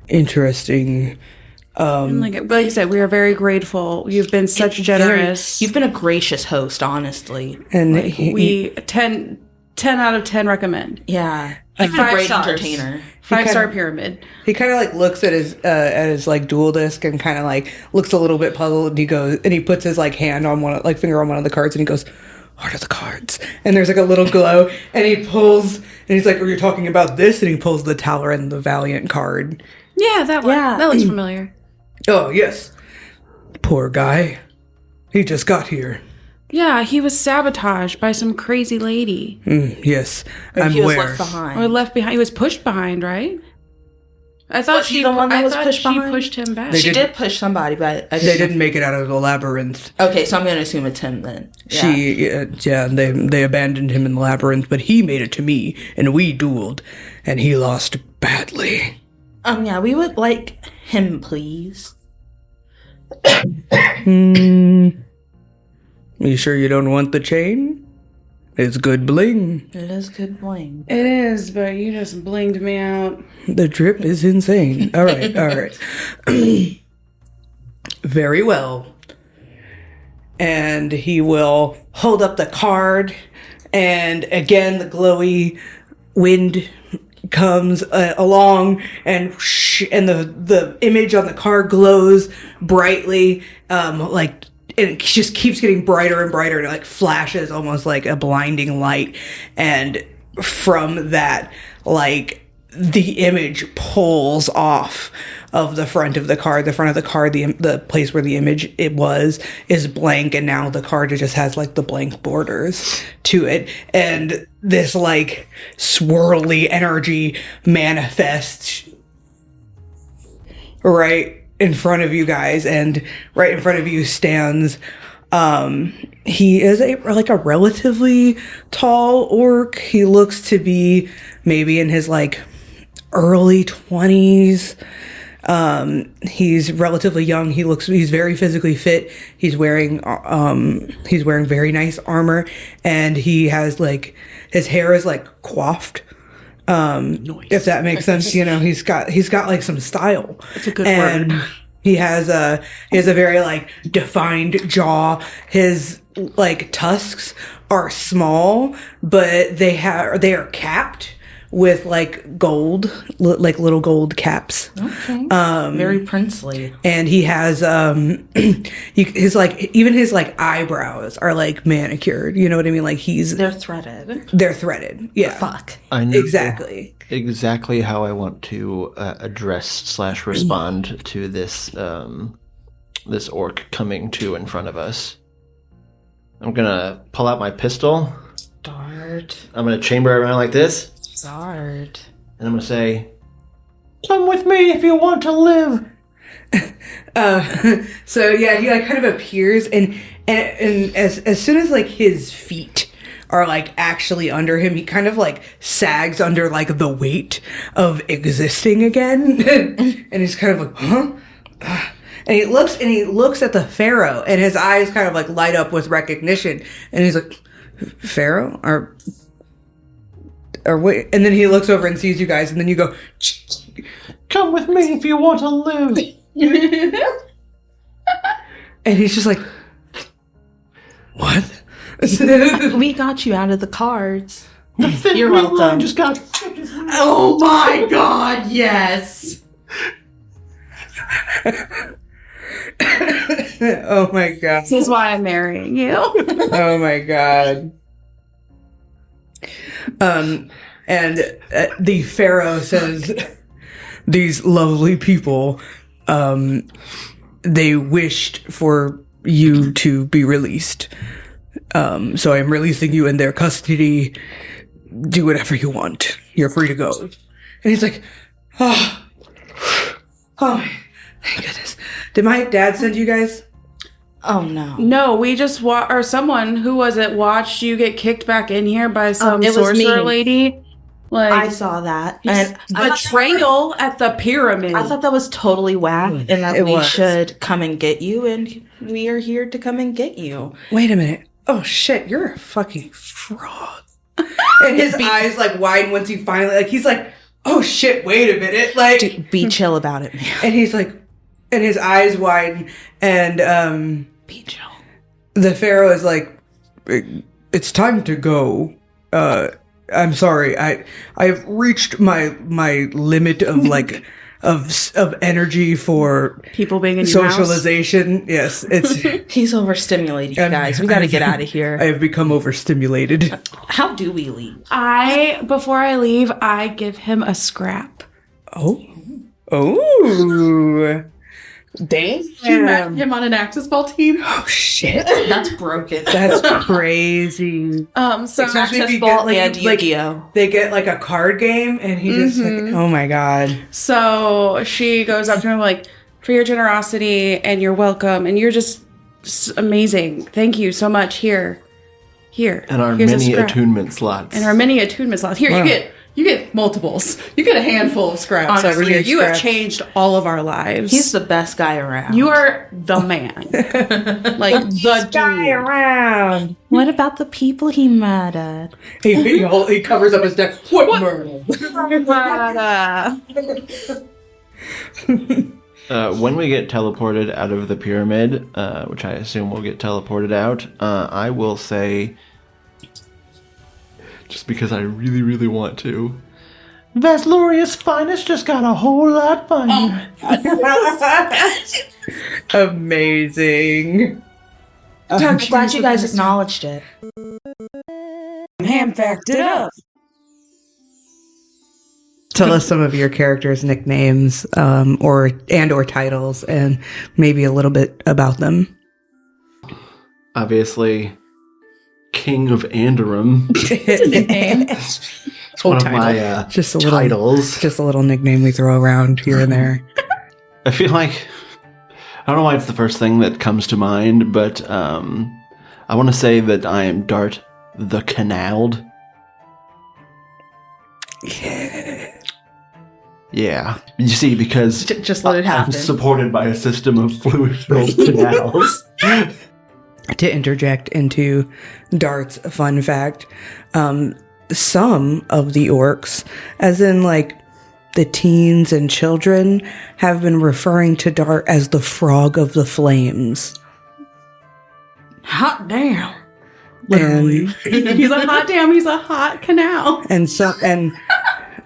Interesting. And like I said, we are very grateful. You've been such generous. You've been a gracious host, honestly. And We 10 out of 10 recommend. Yeah. You've been a 5 great stars. entertainer. 5-star pyramid. he kind of like looks at his like dual disc and kind of like looks a little bit puzzled, and he puts his like hand on finger on one of the cards, and he goes, Heart of the Cards, and there's like a little glow, and he pulls he's like, "Are you talking about this?" And he pulls the Talor and the Valiant card. Yeah, that one. Yeah. That looks familiar. Oh, yes. Poor guy. He just got here. Yeah, he was sabotaged by some crazy lady. Yes, Or I'm he was aware. left behind. Or left behind. He was pushed behind, right? I thought Was he the one that was pushed she behind? pushed him back. She did push somebody, but I They didn't make it out of the labyrinth. Okay, so I'm going to assume it's him then. Yeah. They abandoned him in the labyrinth, but he made it to me, and we dueled, and he lost badly. Yeah, we would like him, please. You sure you don't want the chain? It's good bling. It is good bling. It is, but you just blinged me out. The drip is insane. All right, all right. Very well. And he will hold up the card, and again the glowy wind comes along, and the image on the card glows brightly, like. It just keeps getting brighter and brighter, and it like flashes almost like a blinding light. And from that, like, the image pulls off of the front of the card. The front of the card, the place where the image it was, is blank, and now the card just has like the blank borders to it. And this like swirly energy manifests right in front of you guys, and right in front of you stands he is a relatively tall orc. He looks to be maybe in his like early 20s. He's relatively young. He's very physically fit. He's wearing very nice armor, and he has like his hair is like coiffed. If that makes sense, you know, he's got like some style. It's a good word. He has a very like defined jaw. His like tusks are small, but they are capped with like gold, like little gold caps. Okay. Very princely. And he has his like even his like eyebrows are like manicured. You know what I mean? Like they're threaded. They're threaded. Yeah. Fuck. I know Exactly how I want to address / respond to this this orc coming to in front of us. I'm gonna pull out my pistol. Start. I'm gonna chamber it around like this. Start. And I'm gonna say, "Come with me if you want to live." So yeah, he like kind of appears, and as soon as like his feet are like actually under him, he kind of like sags under like the weight of existing again, and he's kind of like, huh? And he looks at the pharaoh, and his eyes kind of like light up with recognition, and he's like, "Pharaoh, or wait," and then he looks over and sees you guys, and then you go, "Come with me if you want to live." And he's just like, "What?" We got you out of the cards. You're welcome. Just got. Oh my god, yes. Oh my god. This is why I'm marrying you. Oh my god. And the pharaoh says, "These lovely people, they wished for you to be released. So I'm releasing you in their custody. Do whatever you want. You're free to go." And he's like, "Oh, thank goodness. Did my dad send you guys?" Oh no. No, we just or someone, who was it, watched you get kicked back in here by some it was sorcerer me. lady. Like, I saw that. And betrayal at the pyramid. I thought that was totally whack, and that It we was. should come and get you, and we are here to come and get you. Wait a minute. Oh shit, you're a fucking fraud. And his eyes like widen once he finally like he's like, "Oh shit, wait a minute." Like Be chill about it, man. and he's like and his eyes widen, and Be chill. the pharaoh is like, "It's time to go. I'm sorry. I've reached my limit of like of energy for People being in your house. socialization. Yes, it's He's overstimulated, you guys. We got to get out of here. I have become overstimulated. How do we leave? Before I leave, I give him a scrap. Oh, damn! You met him on an Axis Ball team. Oh shit, That's broken. that's crazy. So Especially if Access you Ball get, and like, Yu-Gi-Oh. they get like a card game, and he just like, oh my god. So she goes up to him like, for your generosity and you're welcome and you're just amazing. Thank you so much. Here. And our Here's a mini scrap. attunement slots. And our mini attunement slots. Here, Wow. you get multiples. You get a handful of scraps Honestly, over here. You have scraps. changed all of our lives. He's the best guy around. You are the man. Like the dude. around. What about the people he murdered? He covers up his neck. What murder? When we get teleported out of the pyramid, which I assume we'll get teleported out, I will say, just because I really, really want to, Vasloria's finest just got a whole lot finer. Amazing. I'm glad you guys acknowledged it. Ham fact it up. Tell us some of your characters' nicknames, or titles, and maybe a little bit about them. Obviously, King of Anderum. It's one of my Just a little titles. Just a little nickname we throw around here and there. I feel like, I don't know why it's the first thing that comes to mind, but I want to say that I am Dart the Canaled. Yeah. You see, because Just let it happen. I'm supported by a system of fluid-filled canals. To interject into Dart's fun fact, some of the orcs, as in like the teens and children, have been referring to Dart as the frog of the flames. Hot damn. And He's a hot damn. He's a hot canal.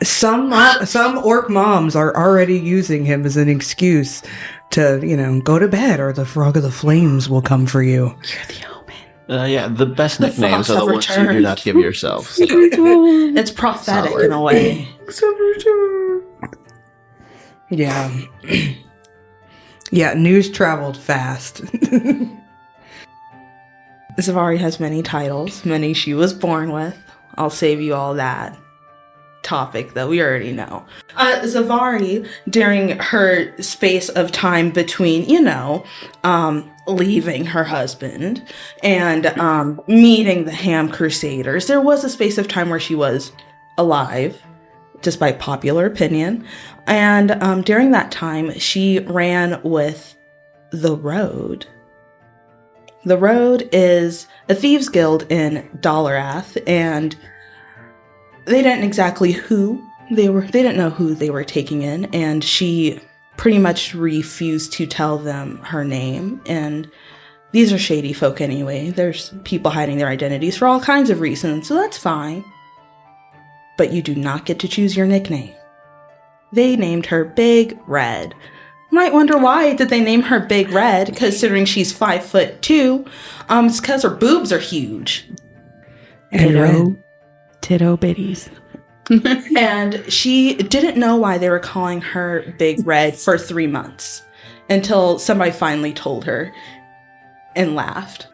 some orc moms are already using him as an excuse to, go to bed, or the frog of the flames will come for you. You're the omen. Yeah, the best nicknames fox are the have ones you do returned. not give yourself. So. It's prophetic in a way. Yeah. Yeah, news traveled fast. Zevari has many titles, many she was born with. I'll save you all that topic that we already know. Zevari, during her space of time between, leaving her husband and meeting the Ham Crusaders, there was a space of time where she was alive, despite popular opinion. And during that time, she ran with the Road. The Road is a thieves guild in Dolorath, and they didn't exactly they didn't know who they were taking in, and she pretty much refused to tell them her name. And these are shady folk anyway. There's people hiding their identities for all kinds of reasons, so that's fine. But you do not get to choose your nickname. They named her Big Red. Might wonder why did they name her Big Red, considering she's 5'2". It's because her boobs are huge. Titto bitties. And she didn't know why they were calling her Big Red for 3 months, until somebody finally told her and laughed.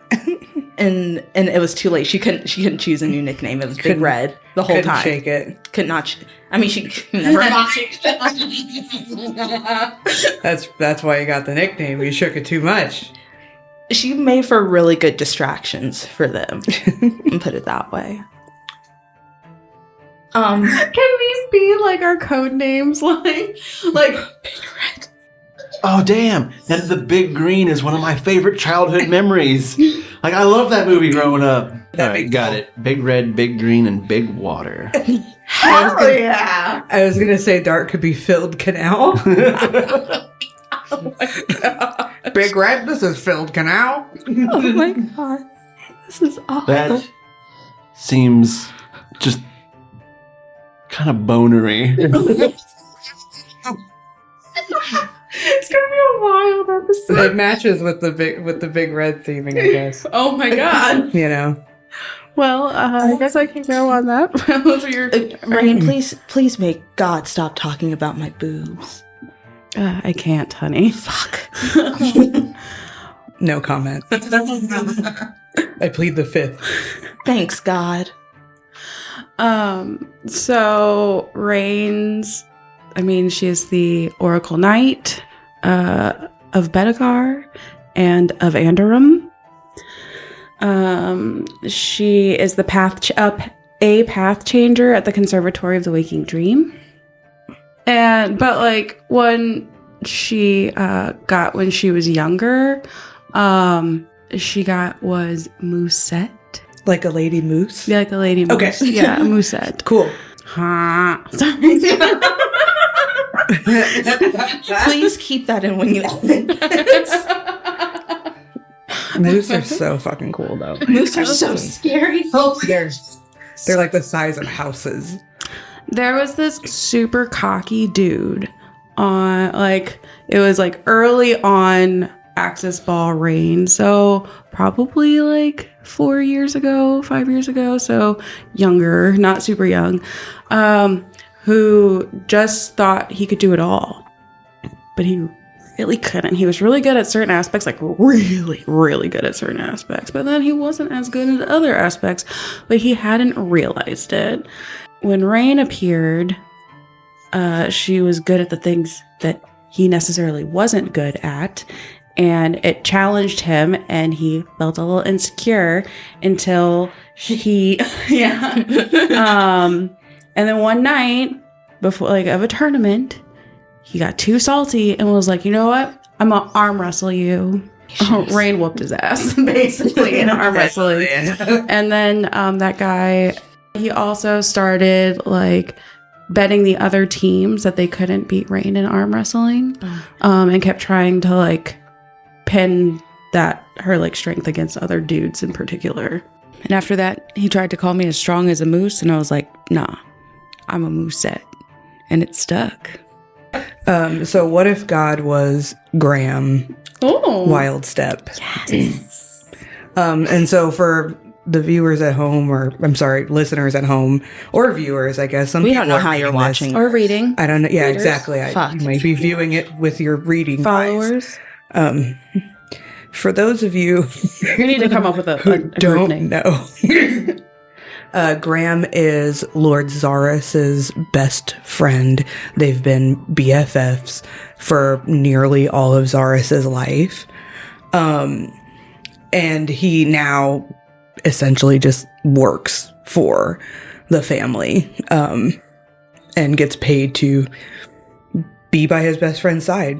and it was too late. She couldn't choose a new nickname. It was Big Red the whole time. Shake it. Could not. She never mind. That's why you got the nickname. You shook it too much. She made for really good distractions for them. And put it that way. Can these be like our code names? Like Big Red. Oh, damn. And the Big Green is one of my favorite childhood memories. Like, I love that movie growing up. All right, got it. Big Red, Big Green, and Big Water. Hell yeah! I was gonna say Dart could be filled canal. Oh my god! Big Red, this is filled canal. Oh my god! This is awful. That seems just kind of bonery. gonna be a wild episode. It matches with the big red theming, I guess. Oh my god. You know. Well, I guess I can go on that. Those are your Rain, please make God stop talking about my boobs. I can't, honey. Fuck. No comment. I plead the fifth. Thanks, God. So Rain's, she is the Oracle Knight of Bedegar and of Anderum. She is the a path changer at the Conservatory of the Waking Dream. But like when she got when she was younger, she was Moosette. Like a lady moose? Yeah, like a lady moose. Okay. Yeah, a Moosette. Cool. Sorry. Please keep that in when you edit. Moose are so fucking cool, though. Moose are so scary. They're like the size of houses. There was this super cocky dude it was like early on Axis Ball reign, so probably like 5 years ago, so younger, not super young, who just thought he could do it all, but he really couldn't. He was really good at certain aspects, like really, really good at certain aspects, but then he wasn't as good at other aspects, but he hadn't realized it. When Rain appeared, she was good at the things that he necessarily wasn't good at, and it challenged him, and he felt a little insecure until he, and then one night before, of a tournament, he got too salty and was like, you know what? I'm gonna arm wrestle you. Rain whooped his ass, basically, in arm wrestling. And then that guy, he also started betting the other teams that they couldn't beat Rain in arm wrestling, and kept trying to pin her strength against other dudes in particular. And after that, he tried to call me as strong as a moose, and I was like, nah, I'm a moosette, and it stuck. So what if God was Graham Wildstep? Yes. And so for the viewers at home, listeners at home, or viewers, I guess. We don't know how you're watching. Or reading. I don't know. Yeah, Readers. exactly. You might be viewing it with your reading Followers. eyes. For those of you You need to come up with a group don't name. know, Graham is Lord Zarus's best friend. They've been BFFs for nearly all of Zarus's life. And he now essentially just works for the family, and gets paid to be by his best friend's side.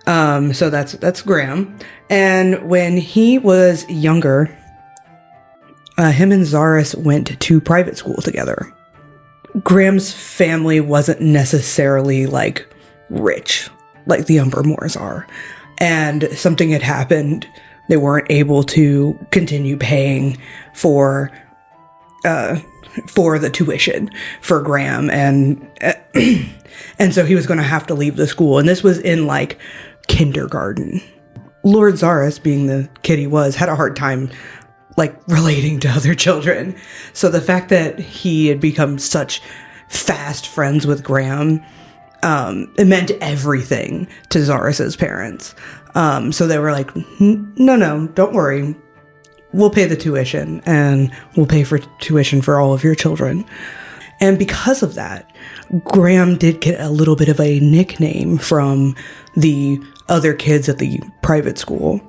So that's Graham. And when he was younger, him and Zarus went to private school together. Graham's family wasn't necessarily rich like the Umbermores are. And something had happened. They weren't able to continue paying for the tuition for Graham, and so he was going to have to leave the school. And this was in kindergarten. Lord Zarus, being the kid he was, had a hard time relating to other children. So the fact that he had become such fast friends with Graham, it meant everything to Zarus's parents. So they were like, no, don't worry. We'll pay the tuition, and we'll pay for tuition for all of your children. And because of that, Graham did get a little bit of a nickname from the other kids at the private school.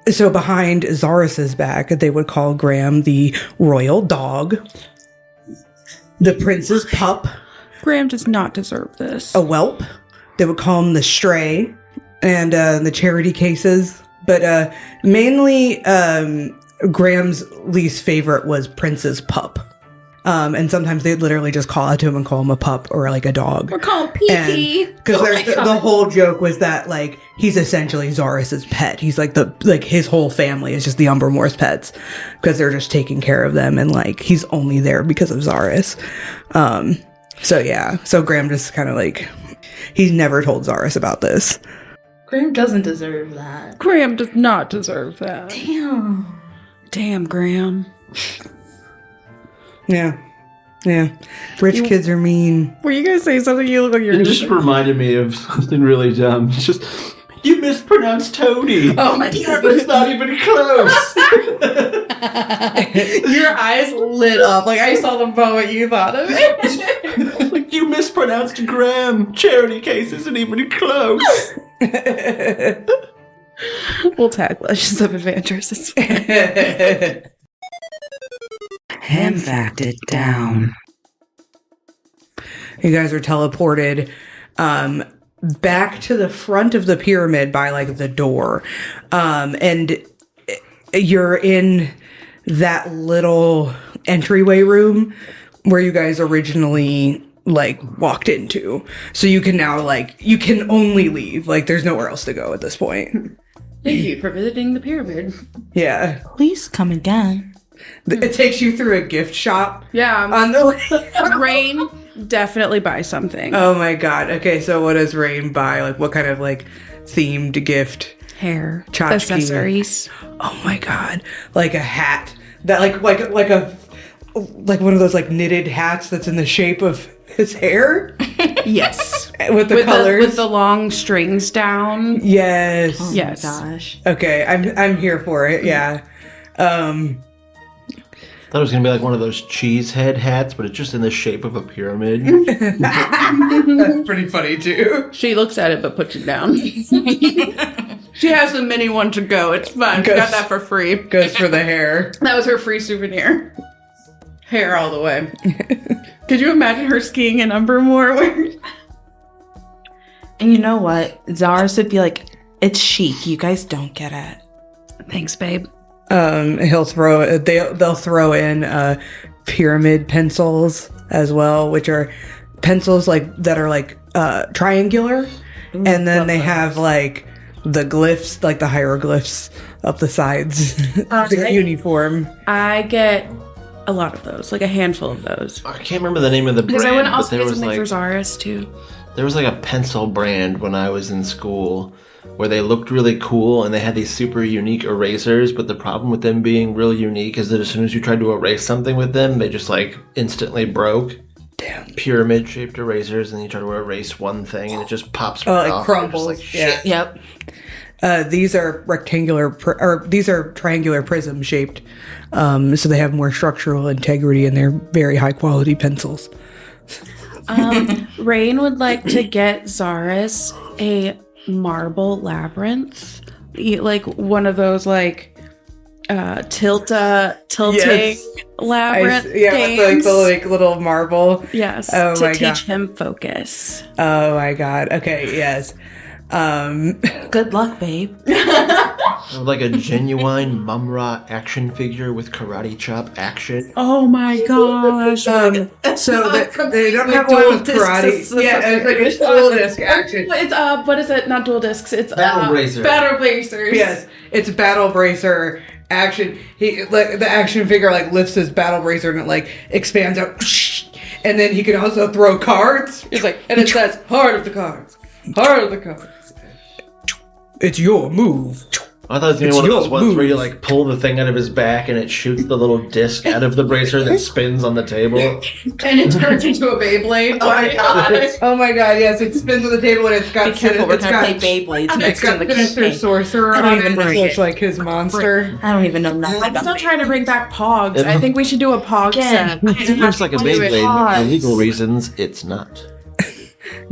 So behind Zarus's back, they would call Graham the royal dog, the prince's pup. Graham does not deserve this. A whelp. They would call him the stray, and the charity cases. But mainly, Graham's least favorite was Prince's pup. And sometimes they'd literally just call out to him and call him a pup or a dog. We're called Pee-Pee. Because the whole joke was that he's essentially Zarus's pet. He's his whole family is just the Umbermore's pets, because they're just taking care of them, and he's only there because of Zarus. So Graham just kind of he's never told Zarus about this. Graham doesn't deserve that. Graham does not deserve that. Damn. Damn, Graham. Yeah. Rich kids are mean. Were you gonna say something? You look like you're It just reminded me of something really dumb. It's just, you mispronounced Codey. Oh my god. It's not even close. Your eyes lit up. Like I saw the moment you thought of it. Like, you mispronounced Graham. Charity case isn't even close. We'll tag Legends of Adventures. Ham fact it down. You guys are teleported back to the front of the pyramid by like the door. And you're in that little entryway room where you guys originally like walked into. So you can now you can only leave. Like there's nowhere else to go at this point. Thank you for visiting the pyramid. Yeah. Please come again. It takes you through a gift shop. Yeah. On the way. Rain, definitely buy something. Oh my god. Okay, so what does Rain buy? Like what kind of themed gift? Hair. Tchotchke. Accessories. Oh my god. Like a hat. That like one of those knitted hats that's in the shape of his hair? Yes. With the colors. With the long strings down. Yes. Oh Yes. my gosh. Okay, I'm here for it. Yeah. Thought it was gonna be like one of those cheese head hats, but it's just in the shape of a pyramid. That's pretty funny too. She looks at it but puts it down. She has the mini one to go. It's fun. She got that for free. Goes for the hair. That was her free souvenir. Hair all the way. Could you imagine her skiing in Umbermore? And you know what? Zaris would be like, it's chic. You guys don't get it. Thanks, babe. They'll throw in pyramid pencils as well, which are pencils that are triangular, and then they have the glyphs, the hieroglyphs up the sides. The uniform. I get a lot of those, a handful of those. I can't remember the name of the Because brand, I want to but also there get was something for Zaris too. there was a pencil brand when I was in school where they looked really cool and they had these super unique erasers, but the problem with them being really unique is that as soon as you tried to erase something with them, they just instantly broke. Damn. Pyramid shaped erasers, and you try to erase one thing and it just pops Oh, right it off. crumbles. You're just Yeah. Shit. These are rectangular, these are triangular prism shaped, so they have more structural integrity and they're very high quality pencils. Rain would like to get Zaris a marble labyrinth, one of those tilting labyrinth with the little marble. Yes. Oh to my teach god. him focus. Oh my god. Okay. Yes. Good luck, babe. Like a genuine Mumra action figure with karate chop action. Oh my gosh. So they don't have one with karate. Yeah, it's a dual disc action. It's what is it? Not dual discs. It's Battle Bracer. Battle Bracers. Yes, it's battle bracer action. He the action figure lifts his battle bracer and it expands out, and then he can also throw cards. He's and it says heart of the cards. Heart of the cards. It's your move. I thought it was going to be one of those ones where you pull the thing out of his back and it shoots the little disc out of the bracer that spins on the table. And it turns into a Beyblade. Oh my god. Oh my god, yes, it spins on the table and it's got Be careful, we're gonna play Beyblades next it's got to the Sinister cake. Sorcerer I don't on even it, bring so it's it. his monster. I don't even know nothing I'm about still it. trying to bring back Pogs. I think we should do a Pog set. It looks like a Beyblade, but for legal reasons, it's not.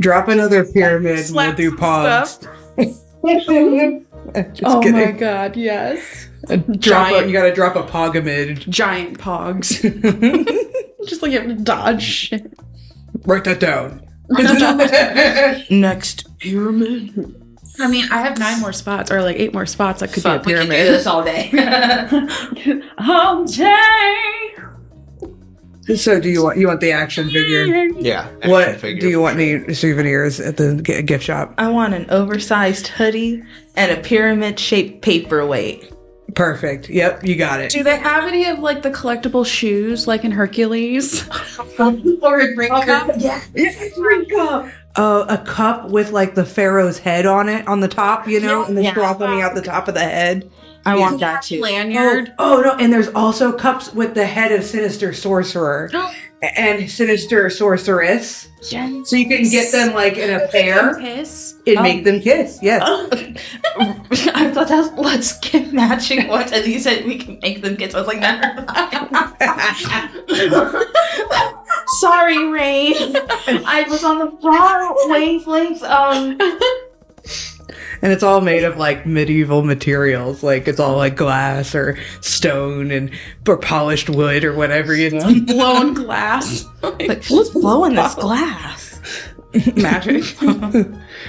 Drop another pyramid and we'll Slap do some pogs. stuff. Just Oh kidding. my god, yes. You gotta drop a pogamid. Giant Pogs. Just you have to dodge shit. Write that down. Next pyramid. I mean, I have 9 more spots, or 8 more spots that could Fuck, be we a can do pyramid. this all day. All day. So do you want the action figure? Yeah. What do you want? Any souvenirs at the gift shop? I want an oversized hoodie and a pyramid-shaped paperweight. Perfect. Yep, you got it. Do they have any of the collectible shoes, like in Hercules? Or a drink cup. Yeah, drink cup. a cup with like the pharaoh's head on it on the top, you know, and the straw coming out the top of the head. I want that too. Lanyard. Oh no, and there's also cups with the head of Sinister Sorcerer and Sinister Sorceress. Yes. So you can get them like in a pair Kiss. and make them kiss. Yes. I thought that let's get matching ones, and you said we can make them kids. I was like, never mind. Sorry, Rain. I was on the wrong wavelength. And it's all made of like medieval materials, like it's all like glass or stone or polished wood or whatever, you know. Blown glass. Like, who's blowing this glass? Magic.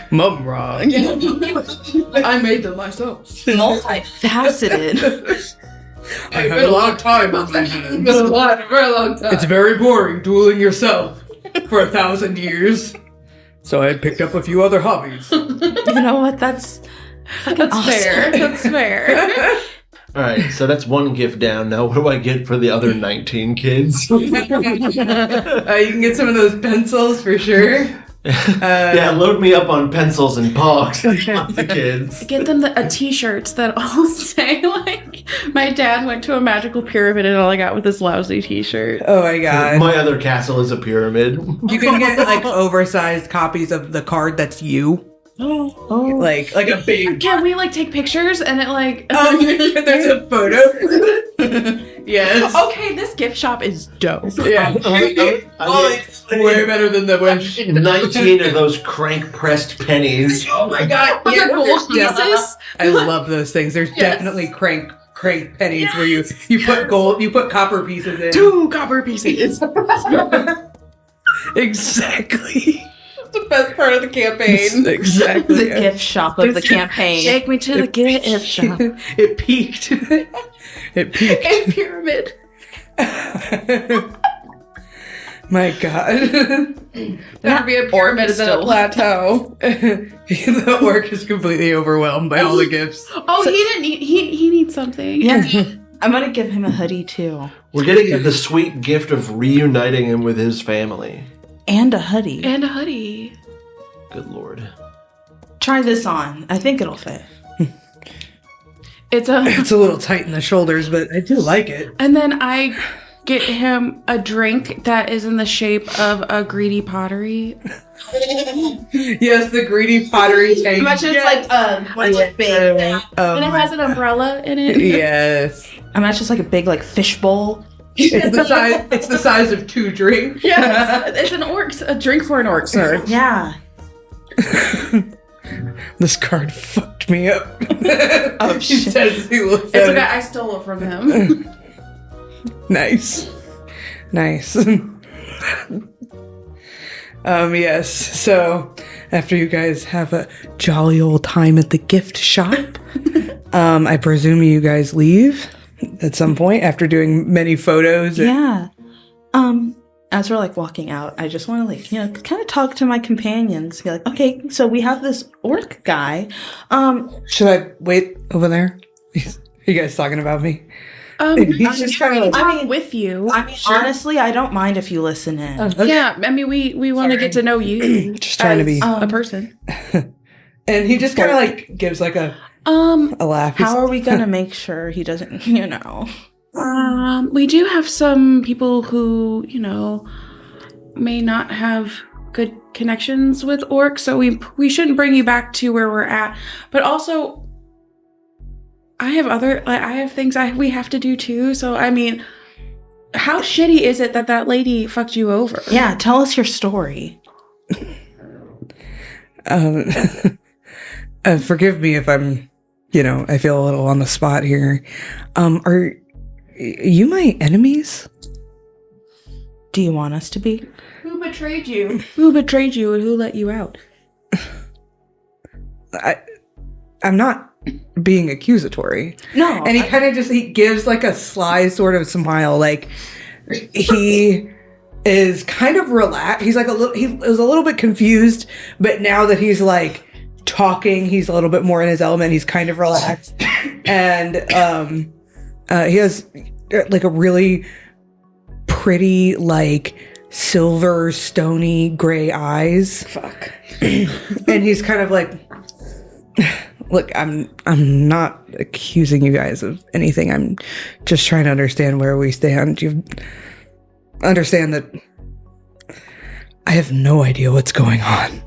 Mum rock. I made them myself. Multifaceted. I have a long time on my hands. Very long time. It's very boring dueling yourself for 1,000 years. So I picked up a few other hobbies. You know what? That's awesome. fair. That's fair. All right, so that's one gift down. Now, what do I get for the other 19 kids? You can get some of those pencils for sure. Yeah, load me up on pencils and pogs. The kids. Get them t-shirts that all say, like, my dad went to a magical pyramid and all I got with this lousy t-shirt. Oh my god. My other castle is a pyramid. You can get like oversized copies of the card that's you. Oh. Like a big... Can we, like, take pictures and it, like... there's a photo. Yes. Okay, this gift shop is dope. Yeah. It's way better than the wish. 19 of those crank-pressed pennies. Oh my god. With the gold pieces. I love those things. There's definitely crank pennies where you put gold, you put copper pieces in. 2 copper pieces. Exactly. The best part of the campaign. Exactly. The gift shop of the campaign. Take me to the gift shop. It peaked. It peaked. A pyramid. My god. There'd be a pyramid and then a plateau. The orc is completely overwhelmed by all the gifts. Oh, he didn't need, he needs something. Yeah. I'm gonna give him a hoodie too. We're getting the sweet gift of reuniting him with his family. And a hoodie. And a hoodie. Good lord. Try this on. I think it'll fit. It's a little tight in the shoulders, but I do like it. And then I get him a drink that is in the shape of a greedy pottery. Yes, the greedy pottery tank. Imagine it's like big. And it has an umbrella in it. Yes. Imagine it's like a big fish bowl. It's the size of 2 drinks. Yes, it's a drink for an orc, sir. Yeah. This card fucked me up. Oh He shit. It's says he looks at okay, it. I stole it from him. Nice. Yes. So after you guys have a jolly old time at the gift shop, I presume you guys leave at some point after doing many photos. Yeah. As we're walking out, I just want to kind of talk to my companions. Be like, okay, so we have this orc guy. Should I wait over there? Are you guys talking about me? He's just kind of I'm with you. I mean, honestly, I don't mind if you listen in. Yeah, I mean, we want to get to know you. just trying to be a person. And he just kind of gives a laugh. How are we gonna make sure he doesn't, We do have some people who, may not have good connections with orcs, so we shouldn't bring you back to where we're at. But also, I have things we have to do too. So I mean, how shitty is it that lady fucked you over? Yeah, tell us your story. Forgive me if I'm, I feel a little on the spot here. Are you my enemies? Do you want us to be? Who betrayed you? Who betrayed you and who let you out? I'm not being accusatory. No. And he gives a sly sort of smile. He is kind of relaxed. He's he was a little bit confused, but now that he's talking, he's a little bit more in his element. He's kind of relaxed. And he has a really pretty silver, stony, gray eyes. Fuck. And he's kind of like, look, I'm not accusing you guys of anything. I'm just trying to understand where we stand. You understand that I have no idea what's going on.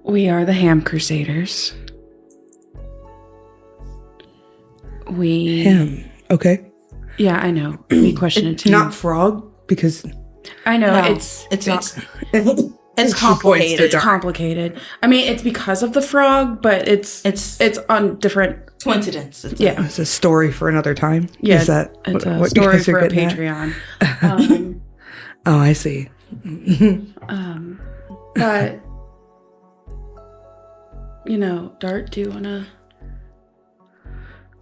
We are the Ham Crusaders. Ham. Okay. Yeah, I know. We question it too. Not frog, because I know No, it's not. it's It's complicated. It's complicated. I mean, it's because of the frog, but it's on different. Coincidence. Yeah, it's a story for another time. yeah. Is that it's a what you story guys are for a getting at? Patreon. Oh, I see. But you know, Dart, do you wanna?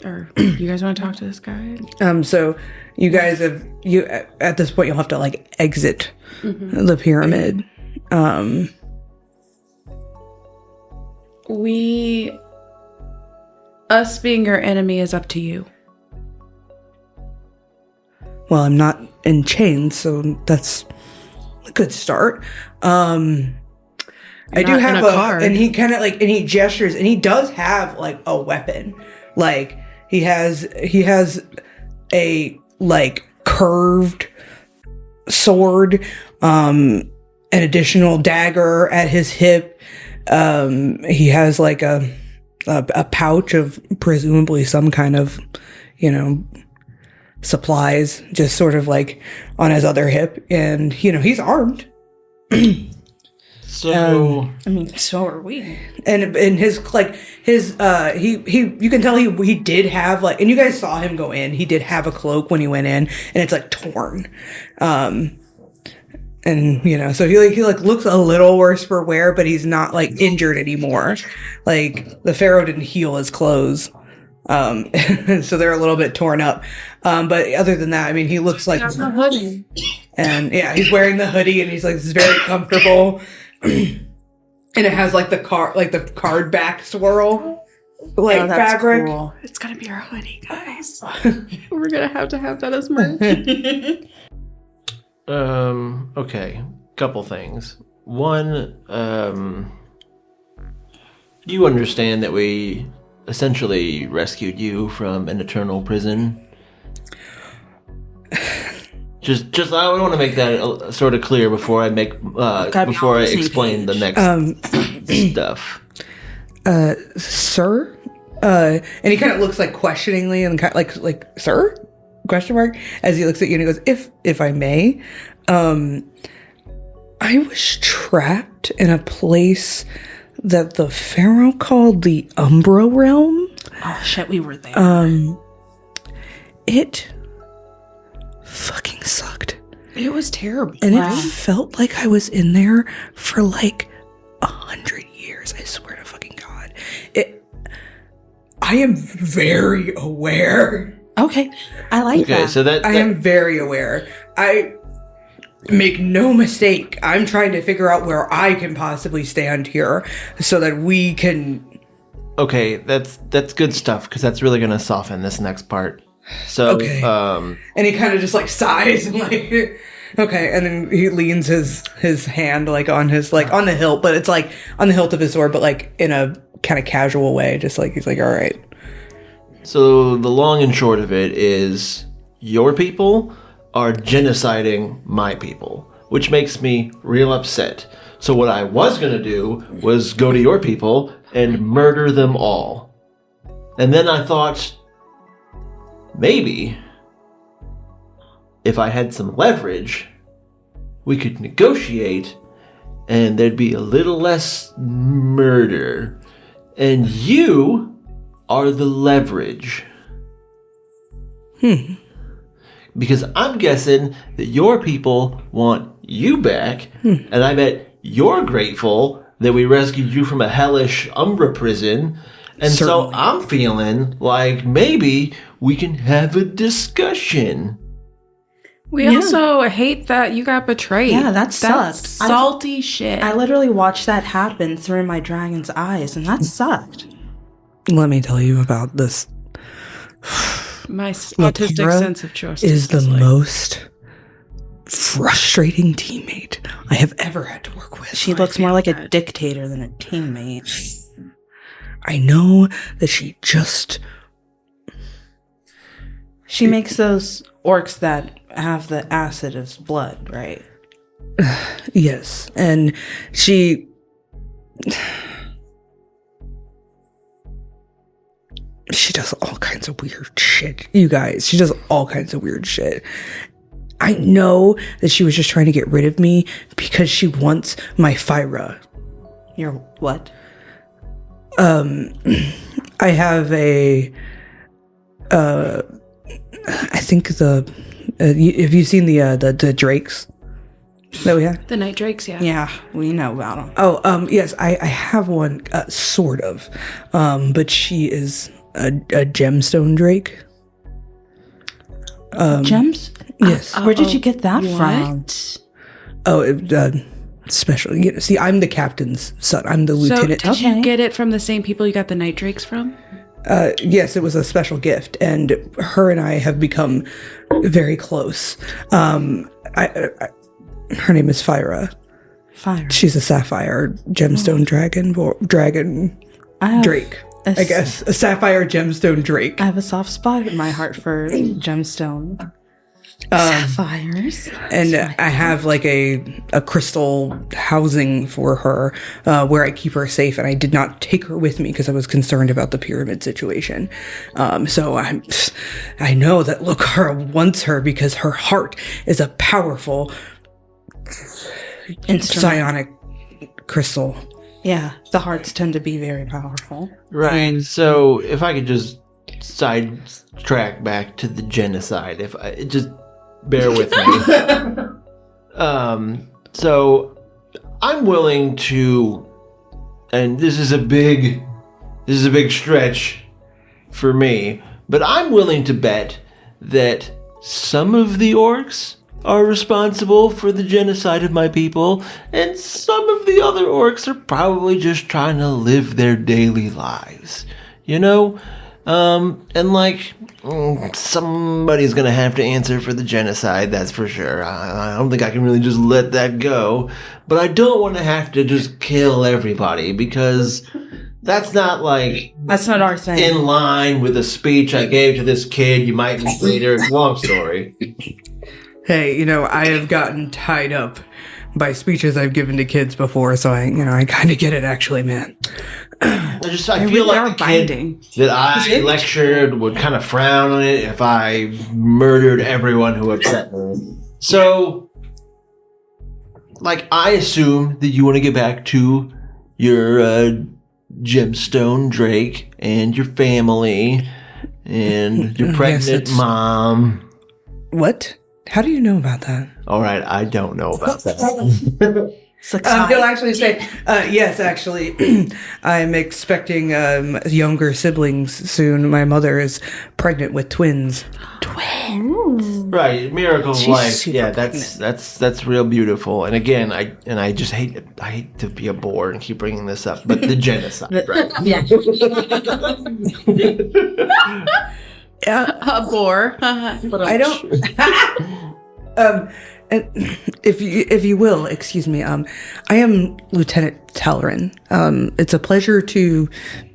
Or you guys want to talk to this guy? So you guys at this point you'll have to like exit the pyramid. Us being your enemy is up to you. Well, I'm not in chains, so that's a good start. I do have in a card. and he kind of like, and he gestures, and he does have like a weapon. Like he has a like curved sword, an additional dagger at his hip. He has like a pouch of presumably some kind of, supplies, just sort of like on his other hip, and he's armed. So I mean, so are we. And his you can tell he did have like, and you guys saw him go in. He did have a cloak when he went in, and it's like torn. And so he looks a little worse for wear, but he's not like injured anymore. Like the pharaoh didn't heal his clothes, so they're a little bit torn up. But other than that, I mean, he looks like, and yeah, he's wearing the hoodie, and he's like, this is very comfortable. And it has like the card back swirl, like fabric. Cool. It's gonna be our hoodie, guys. We're gonna have to have that as merch. Okay. Couple things. One, you understand that we essentially rescued you from an eternal prison? Just I want to make that sort of clear before I explain the next stuff. Sir? And he kind of looks like questioningly and kind of like, sir? Question mark, as he looks at you and he goes, if I may, I was trapped in a place that the pharaoh called the Umbra Realm. Oh shit, we were there. It fucking sucked. It was terrible. And it felt like I was in there for like 100 years. I swear to fucking God. I am very aware. Okay, I like that. So that I am very aware. I make no mistake. I'm trying to figure out where I can possibly stand here so that we can. Okay, that's good stuff, because that's really gonna soften this next part. So, okay. And he kind of just like sighs and like, okay, and then he leans his hand like on his on the hilt, but it's like on the hilt of his sword, but like in a kind of casual way, just like he's like, all right. So the long and short of it is, your people are genociding my people, which makes me real upset. So what I was gonna do was go to your people and murder them all. And then I thought, maybe if I had some leverage, we could negotiate and there'd be a little less murder. And you are the leverage. Because I'm guessing that your people want you back, and I bet you're grateful that we rescued you from a hellish Umbra prison. And Certainly. So I'm feeling like maybe we can have a discussion. We also hate that you got betrayed. Yeah, that That's sucked. salty shit. I literally watched that happen through my dragon's eyes, and that sucked. Let me tell you about this. My autistic Litria sense of justice is the like, most frustrating teammate I have ever had to work with. She looks more like a dictator than a teammate. I know that she just... She makes those orcs that have the acid as blood, right? Yes, and she does all kinds of weird shit, you guys. She does all kinds of weird shit. I know that she was just trying to get rid of me because she wants my Fyra. Your what? I have a I think have you seen the drakes that we have? the night drakes, yeah. Yeah, we know about them. Oh, yes, I have one, sort of, but she is a gemstone drake. Gems? Yes. Where did you get that from? What? Oh, special. You know, see, I'm the captain's son. I'm the So lieutenant. did you get it from the same people you got the night drakes from? Yes, it was a special gift, and her and I have become very close. Her name is Fyra. Fire. She's a sapphire gemstone dragon drake. I guess a sapphire gemstone drake. I have a soft spot in my heart for gemstone. Sapphires. And I have like a crystal housing for her where I keep her safe, and I did not take her with me because I was concerned about the pyramid situation. So I know that Lokara wants her because her heart is a powerful psionic crystal. Yeah, the hearts tend to be very powerful. Right. So if I could just sidetrack back to the genocide, if I just bear with me. So I'm willing to, and this is a big stretch for me, but I'm willing to bet that some of the orcs are responsible for the genocide of my people, and some of the other orcs are probably just trying to live their daily lives, you know? And like, somebody's gonna have to answer for the genocide, that's for sure. I don't think I can really just let that go, but I don't want to have to just kill everybody, because that's not our thing. in line with the speech I gave to this kid you might meet later. Long story. Hey, you know, I have gotten tied up by speeches I've given to kids before, so I kind of get it, actually, man. I feel like the kid that I lectured would kind of frown on it if I murdered everyone who upset me. So, like, I assume that you want to get back to your gemstone drake and your family and your pregnant mom. What? How do you know about that? All right, I don't know about that. He'll actually say, yes, actually, I'm expecting younger siblings soon. My mother is pregnant with twins. Right, miracle of She's life. super Yeah, that's real beautiful. And again, I just hate to be a bore and keep bringing this up, but the genocide, right? Yeah. A bore. I don't. And if you will, excuse me. I am Lieutenant Tallerin. It's a pleasure to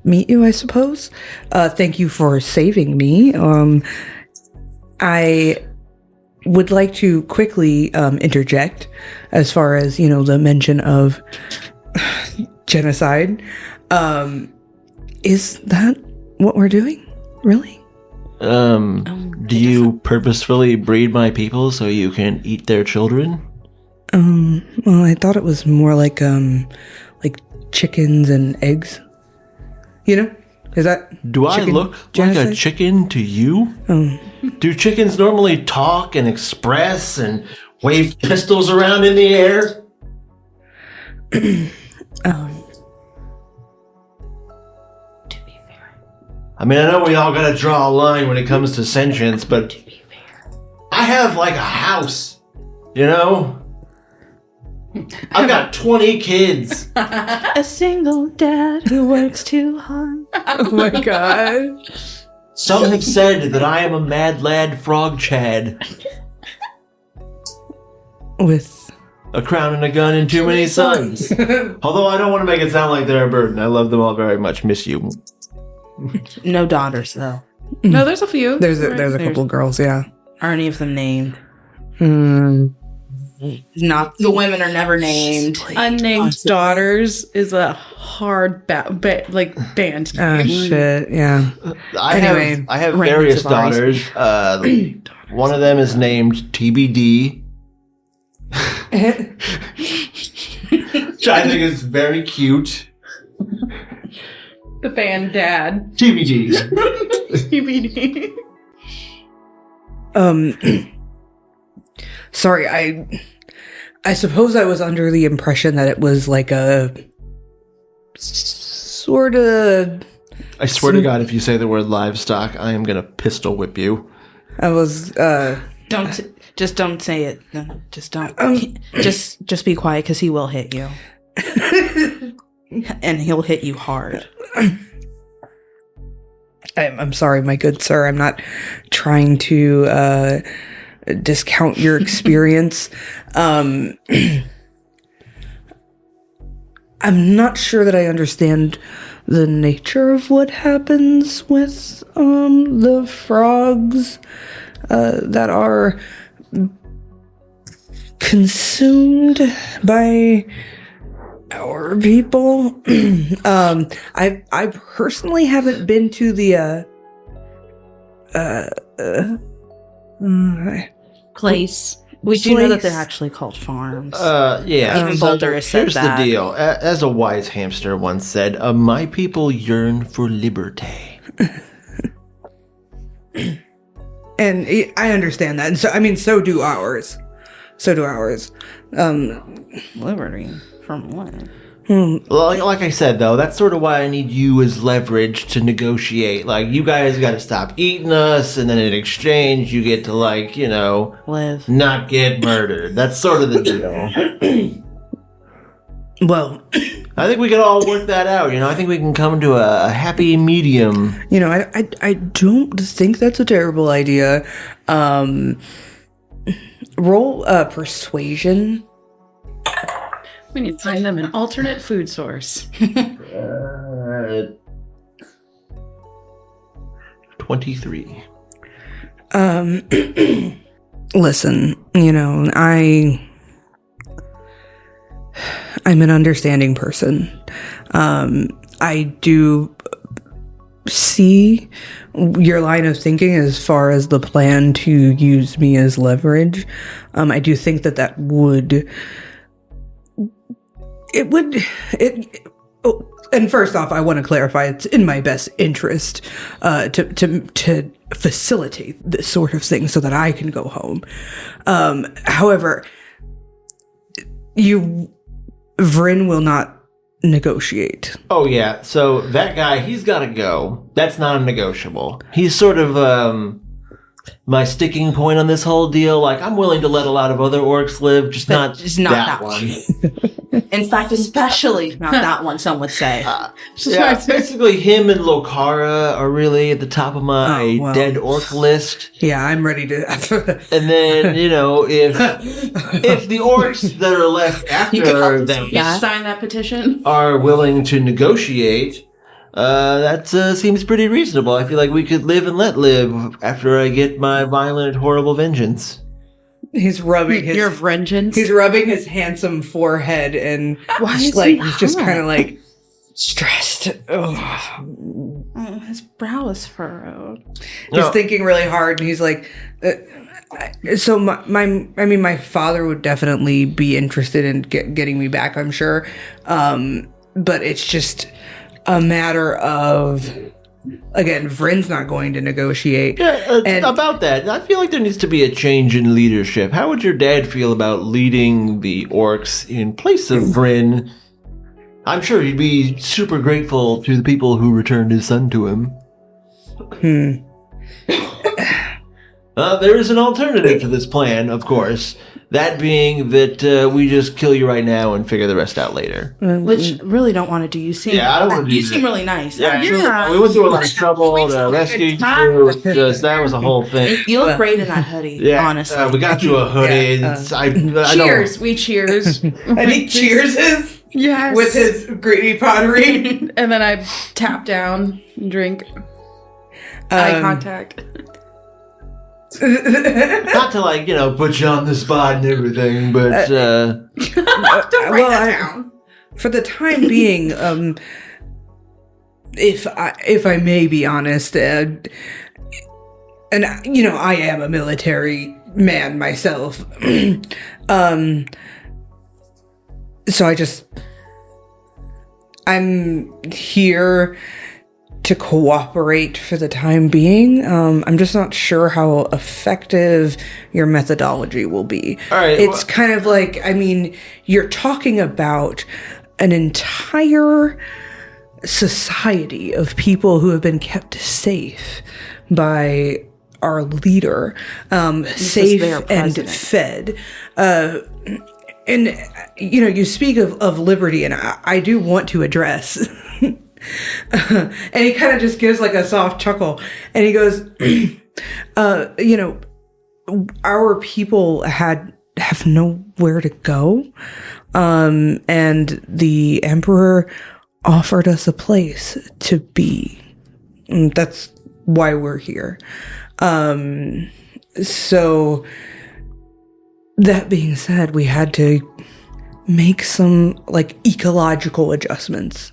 meet you, I suppose. Thank you for saving me. I would like to quickly interject as far as the mention of genocide. Is that what we're doing? Really? Do you purposefully breed my people so you can eat their children? Well, I thought it was more like chickens and eggs. Is that Do I look genocide? like a chicken to you? Do chickens normally talk and express and wave pistols around in the air? I mean, I know we all gotta draw a line when it comes to sentience, but I have like a house, I've got 20 kids. A single dad who works too hard. Oh my god. Some have said that I am a mad lad frog chad. With a crown and a gun and too many sons. Although I don't want to make it sound like they're a burden. I love them all very much. Miss you. No daughters, though. No, there's a few. there's a couple girls, yeah. Are any of them named? Mm. Not the women are never named. Unnamed Daughters is a hard band. Oh shit, yeah. I have Randall various Zevari. daughters. One of them is named TBD. Which I think is very cute. The band Dad. TBD. TBD. Sorry, I suppose I was under the impression that it was like a sort of. I swear to God, if you say the word livestock, I am gonna pistol whip you. I was. Don't say it. No, just don't. Just be quiet, because he will hit you, and he'll hit you hard. I'm sorry, my good sir. I'm not trying to discount your experience. I'm not sure that I understand the nature of what happens with the frogs that are consumed by our people. I personally haven't been to the Place. We do know that Place. they're actually called farms. Yeah. Even Boulder has said here's that. the deal. As a wise hamster once said, my people yearn for liberty. and I understand that, and so do ours. Liberty from what? Like I said, though, that's sort of why I need you as leverage to negotiate. Like, you guys got to stop eating us, and then in exchange, you get to, Live. not get murdered. That's sort of the deal. Well, I think we can all work that out. I think we can come to a happy medium. I don't think that's a terrible idea. Roll persuasion. We need to find them an alternate food source. 23. Listen, I'm an understanding person. I do see your line of thinking as far as the plan to use me as leverage. I do think that would. And first off, I want to clarify, it's in my best interest to facilitate this sort of thing so that I can go home. However, Vryn will not negotiate. Oh, yeah. So that guy, he's got to go. That's non-negotiable. He's sort of my sticking point on this whole deal. Like, I'm willing to let a lot of other orcs live, just not that one. In fact, especially not that one, some would say. Yeah, basically him and Lokara are really at the top of my dead orc list. Yeah, I'm ready to. And then, if the orcs that are left after them Sign that petition. are willing to negotiate, that seems pretty reasonable. I feel like we could live and let live after I get my violent, horrible vengeance. He's rubbing his Your vengeance. He's rubbing his handsome forehead and he's just kind of like stressed. Oh, his brow is furrowed. He's thinking really hard, and he's like, so my father would definitely be interested in getting me back, I'm sure. But it's just a matter of, again, Vryn's not going to negotiate. Yeah, about that, I feel like there needs to be a change in leadership. How would your dad feel about leading the orcs in place of Vryn? I'm sure he'd be super grateful to the people who returned his son to him. There is an alternative to this plan, of course. That being that we just kill you right now and figure the rest out later. Which really don't want to do. You seem I don't want to do You that. seem really nice. Yeah. We went through a lot of trouble to rescue you. That was a whole thing. You look great in that hoodie, honestly. We got you a hoodie. I Cheers. We cheers. And he cheers his Yes. with his greedy pottery. And then I tap down and drink. Eye contact. Not to put you on the spot and everything, but For the time being, if I may be honest, and I am a military man myself, so I'm here to cooperate for the time being. I'm just not sure how effective your methodology will be. All right, it's kind of like, you're talking about an entire society of people who have been kept safe by our leader, safe and fed. And, you speak of liberty, and I do want to address... and he kind of just gives like a soft chuckle, and he goes, our people have nowhere to go, and the emperor offered us a place to be. And that's why we're here. So that being said, we had to make some ecological adjustments.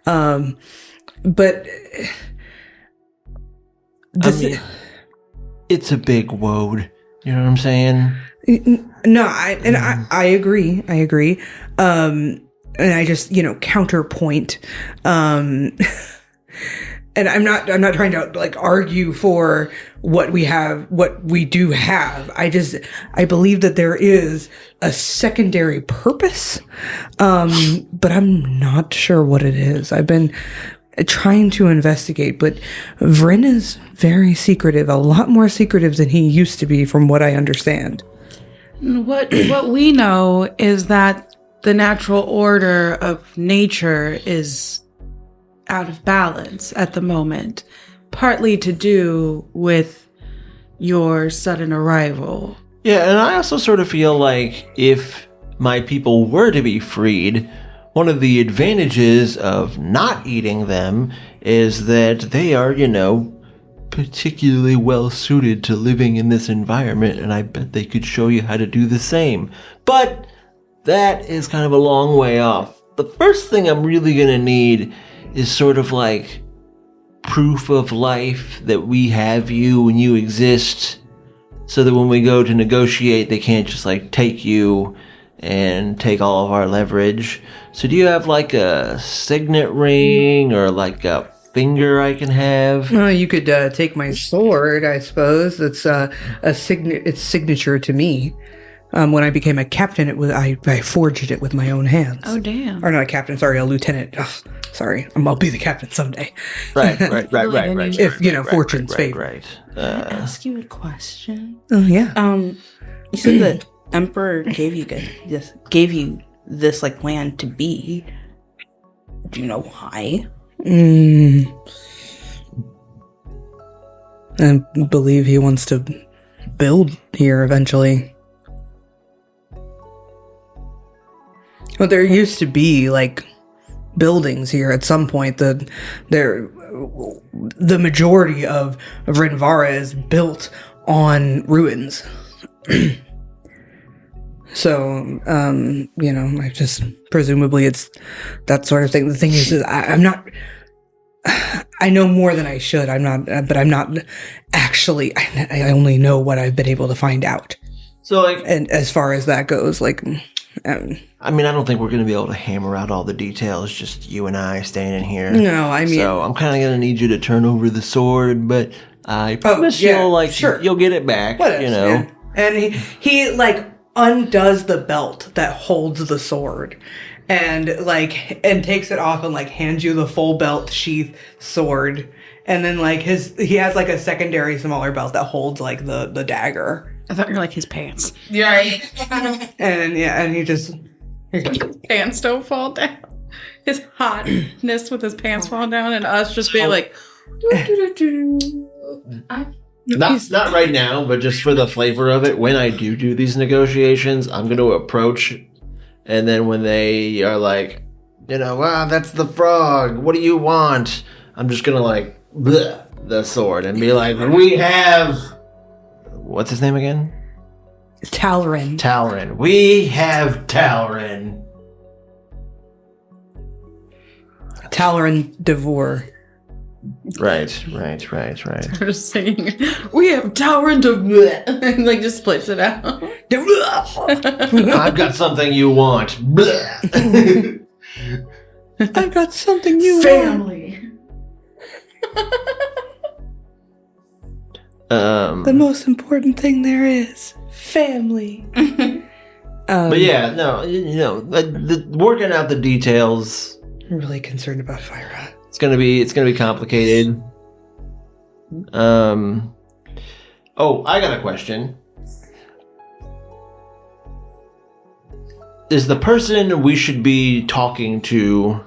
But it's a big woad. You know what I'm saying? No, I agree. And I just, counterpoint. And I'm not trying to argue for what we do have. I believe that there is a secondary purpose. But I'm not sure what it is. I've been trying to investigate, but Vryn is very secretive, a lot more secretive than he used to be from what I understand. What we know is that the natural order of nature is out of balance at the moment, partly to do with your sudden arrival. Yeah, and I also sort of feel like if my people were to be freed, one of the advantages of not eating them is that they are, particularly well suited to living in this environment, and I bet they could show you how to do the same. But that is kind of a long way off. The first thing I'm really going to need is sort of proof of life that we have you and you exist, so that when we go to negotiate, they can't just take you and take all of our leverage. So do you have a signet ring or a finger I can have? Well, you could take my sword, I suppose. It's its signature to me. When I became a captain, I forged it with my own hands. Oh, damn. Or not a captain, sorry, a lieutenant. Ugh, sorry, I'll be the captain someday. Right. If, fortune's favor. Right. Ask you a question. Oh, yeah. You said the emperor gave you this land to be. Do you know why? I believe he wants to build here eventually. Well, there used to be buildings here at some point. The majority of Rinvara is built on ruins. So, I just presumably it's that sort of thing. The thing is I'm not. I know more than I should. I'm not actually. I only know what I've been able to find out. So, and as far as that goes, I don't think we're going to be able to hammer out all the details, just you and I standing here. No, So I'm kind of going to need you to turn over the sword, but I promise you'll get it back, Man. And he undoes the belt that holds the sword. and takes it off and like hands you the full belt sheath sword. And then like he has like a secondary smaller belt that holds like the dagger. I thought you were like his pants. Yeah. And he just Pants don't fall down. His hotness with his pants falling down, and us just being like, Not right now, but just for the flavor of it. When I do these negotiations, I'm going to approach, and then when they are like, that's the frog. What do you want? I'm just going to like bleh, the sword and be like, we have. What's his name again? Talrin. We have Talrin. Talrin Devore. Right. I'm just singing, we have Talrin and like just splits it out. I've got something you want. I've got something you Family. The most important thing there is family. But yeah, no, working out the details. I'm really concerned about Fyra. It's gonna be complicated. I got a question. Is the person we should be talking to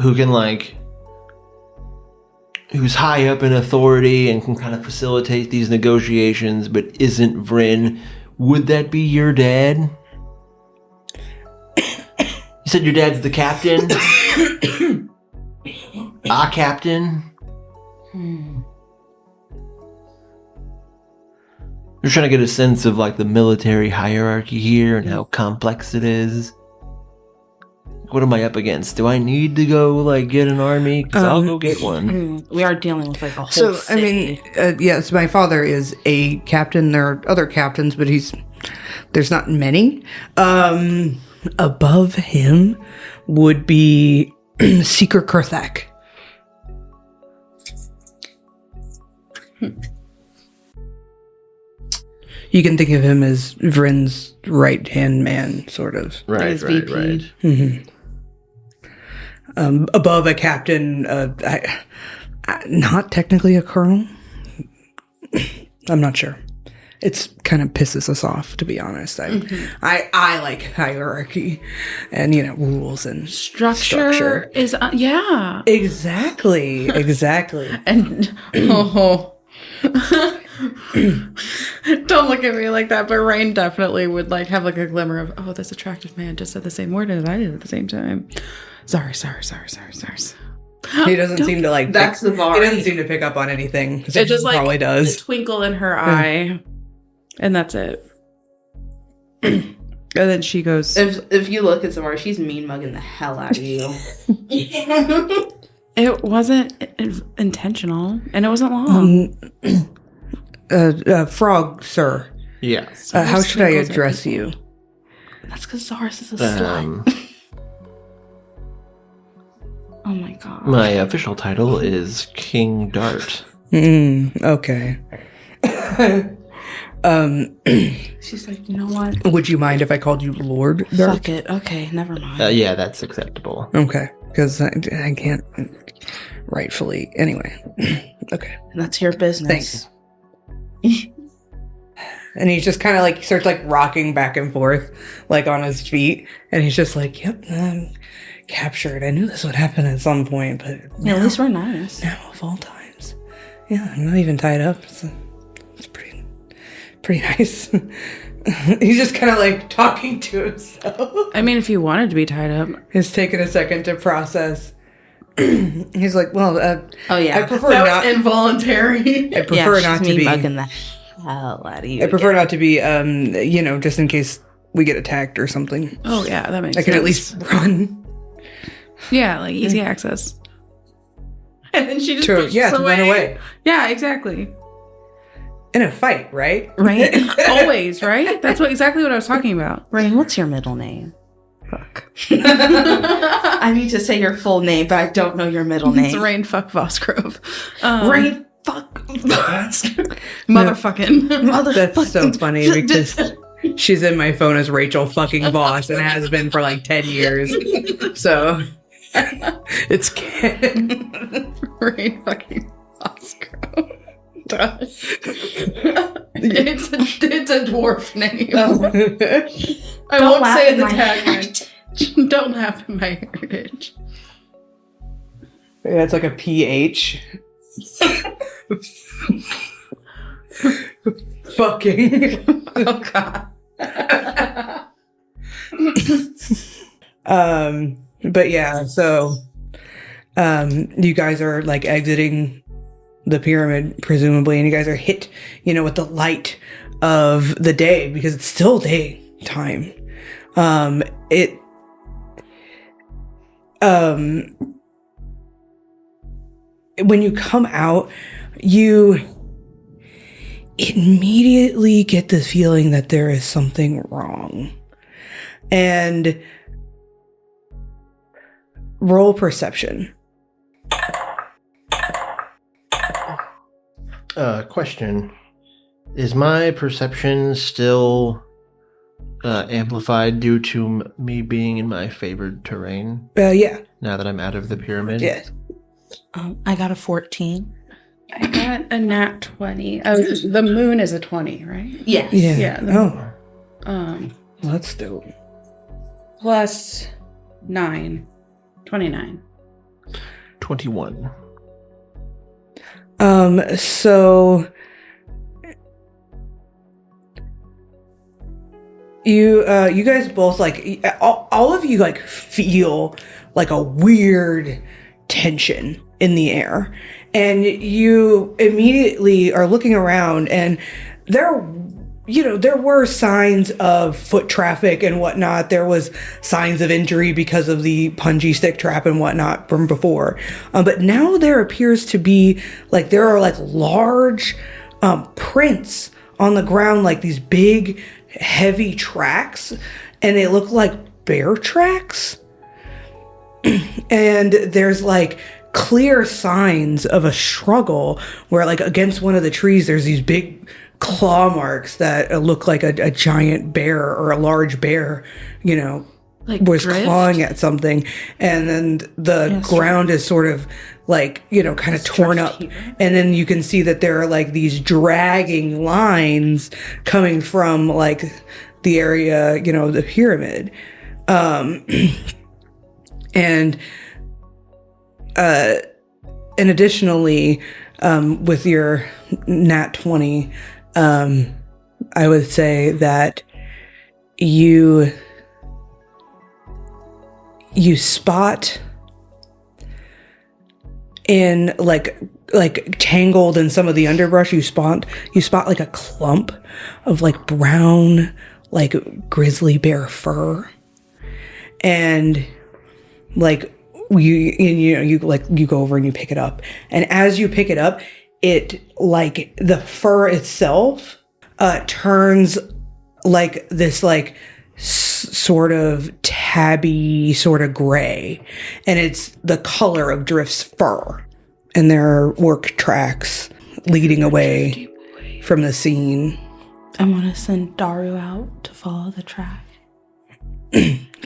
who can who's high up in authority and can kind of facilitate these negotiations but isn't Vryn, would that be your dad? You said your dad's the captain? Our captain? We're trying to get a sense of the military hierarchy here and how complex it is. What am I up against? Do I need to go get an army? Because I'll go get one. We are dealing with a whole So, city. yes, my father is a captain. There are other captains, but there's not many. Above him would be Seeker Kurthak. You can think of him as Vryn's right-hand man, sort of. Right. Mm-hmm. Above a captain, not technically a colonel. I'm not sure. It's kind of pisses us off, to be honest. I like hierarchy and rules and Structure is yeah. Exactly. And don't look at me like that, but Rain definitely would have a glimmer of, this attractive man just said the same word as I did at the same time. Sorry. He doesn't seem to That's Zevari. He doesn't seem to pick up on anything. It just probably does. A twinkle in her eye, and that's it. And then she goes, If you look at Samaria, she's mean mugging the hell out of you. it wasn't intentional, and it wasn't long. Frog, sir. Yes. How should I address you? That's because Zaris is a slut. Oh my god. My official title is King Dart. Okay. She's like, you know what? Would you mind if I called you Lord Dart? Fuck it. Okay, never mind. Yeah, that's acceptable. Okay, because I can't rightfully. Anyway, okay. That's your business. Thanks. And he's just kind of starts rocking back and forth, on his feet, and he's just like, "Yep, I'm captured. I knew this would happen at some point, but Yeah, at least we're nice. now of all times, yeah, I'm not even tied up. It's pretty nice." He's just kind of talking to himself. I mean, if you wanted to be tied up, He's taking a second to process. He's like, well, Oh yeah. I prefer that not. was involuntary. I prefer she's not to mean be. mugging the hell out of you. I prefer not to be. Just in case we get attacked or something. Oh yeah, that makes I sense. can at least run. Yeah, easy access. And then she just To pushes run away Yeah, exactly. in a fight, right? Rain, Always, right? That's exactly what I was talking about. Rain, what's your middle name? Fuck. I need to say your full name, but I don't know your middle It's name. Rain fuck Vosgrove. Rain, fuck. Motherfucking. That's so funny because She's in my phone as Rachel fucking Voss and has been for like 10 years. So it's Rain fucking Vosgrove. It's a dwarf name. I won't say the tagline. Don't laugh at my heritage. Yeah, it's like a PH. Fucking. Oh god. But yeah, so you guys are like exiting the pyramid, presumably, and you guys are hit, with the light of the day because it's still daytime. When you come out, you immediately get the feeling that there is something wrong. And roll perception. Question. Is my perception still amplified due to me being in my favored terrain? Yeah. Now that I'm out of the pyramid? Yeah. I got a 14. I got a nat 20. Oh, the moon is a 20, right? Yes. Yeah. Yeah. Let's do. Plus 9. 29. 21. So you guys both like all of you like feel like a weird tension in the air, and you immediately are looking around, and there were signs of foot traffic and whatnot. There was signs of injury because of the punji stick trap and whatnot from before. But now there appears to be like, there are like large prints on the ground, like these big, heavy tracks, and they look like bear tracks. And there's like clear signs of a struggle where like against one of the trees, there's these big claw marks that look like a giant bear or a large bear, Like was drift? clawing at something. And then the ground is sort of like, kind of torn up. And then you can see that there are like these dragging lines coming from like the area, the pyramid. And additionally, with your nat 20, I would say that you spot in like tangled in some of the underbrush, you spot like a clump of like brown, like grizzly bear fur. And like you go over and you pick it up, and as you pick it up, it like the fur itself turns like this like sort of tabby sort of gray, and it's the color of Drift's fur, and there are work tracks leading away from the scene. I want to send Daru out to follow the track.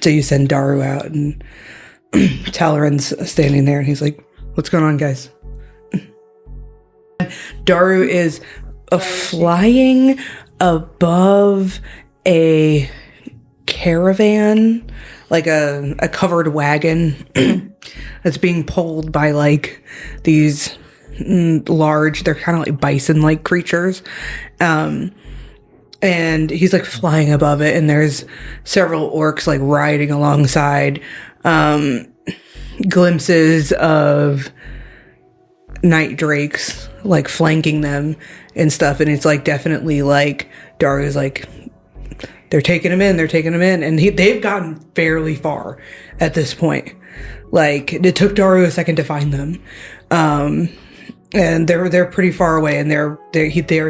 So you send Daru out, and Talron's standing there, and he's like, "What's going on, guys?" Daru is flying above a caravan, like a covered wagon that's being pulled by like these large, they're kind of like bison-like creatures. And he's like flying above it, and there's several orcs like riding alongside. Glimpses of night drakes like flanking them and stuff, and it's like definitely like Daru's like, they're taking him in, and they've gotten fairly far at this point. Like it took Daru a second to find them, and they're pretty far away, and they are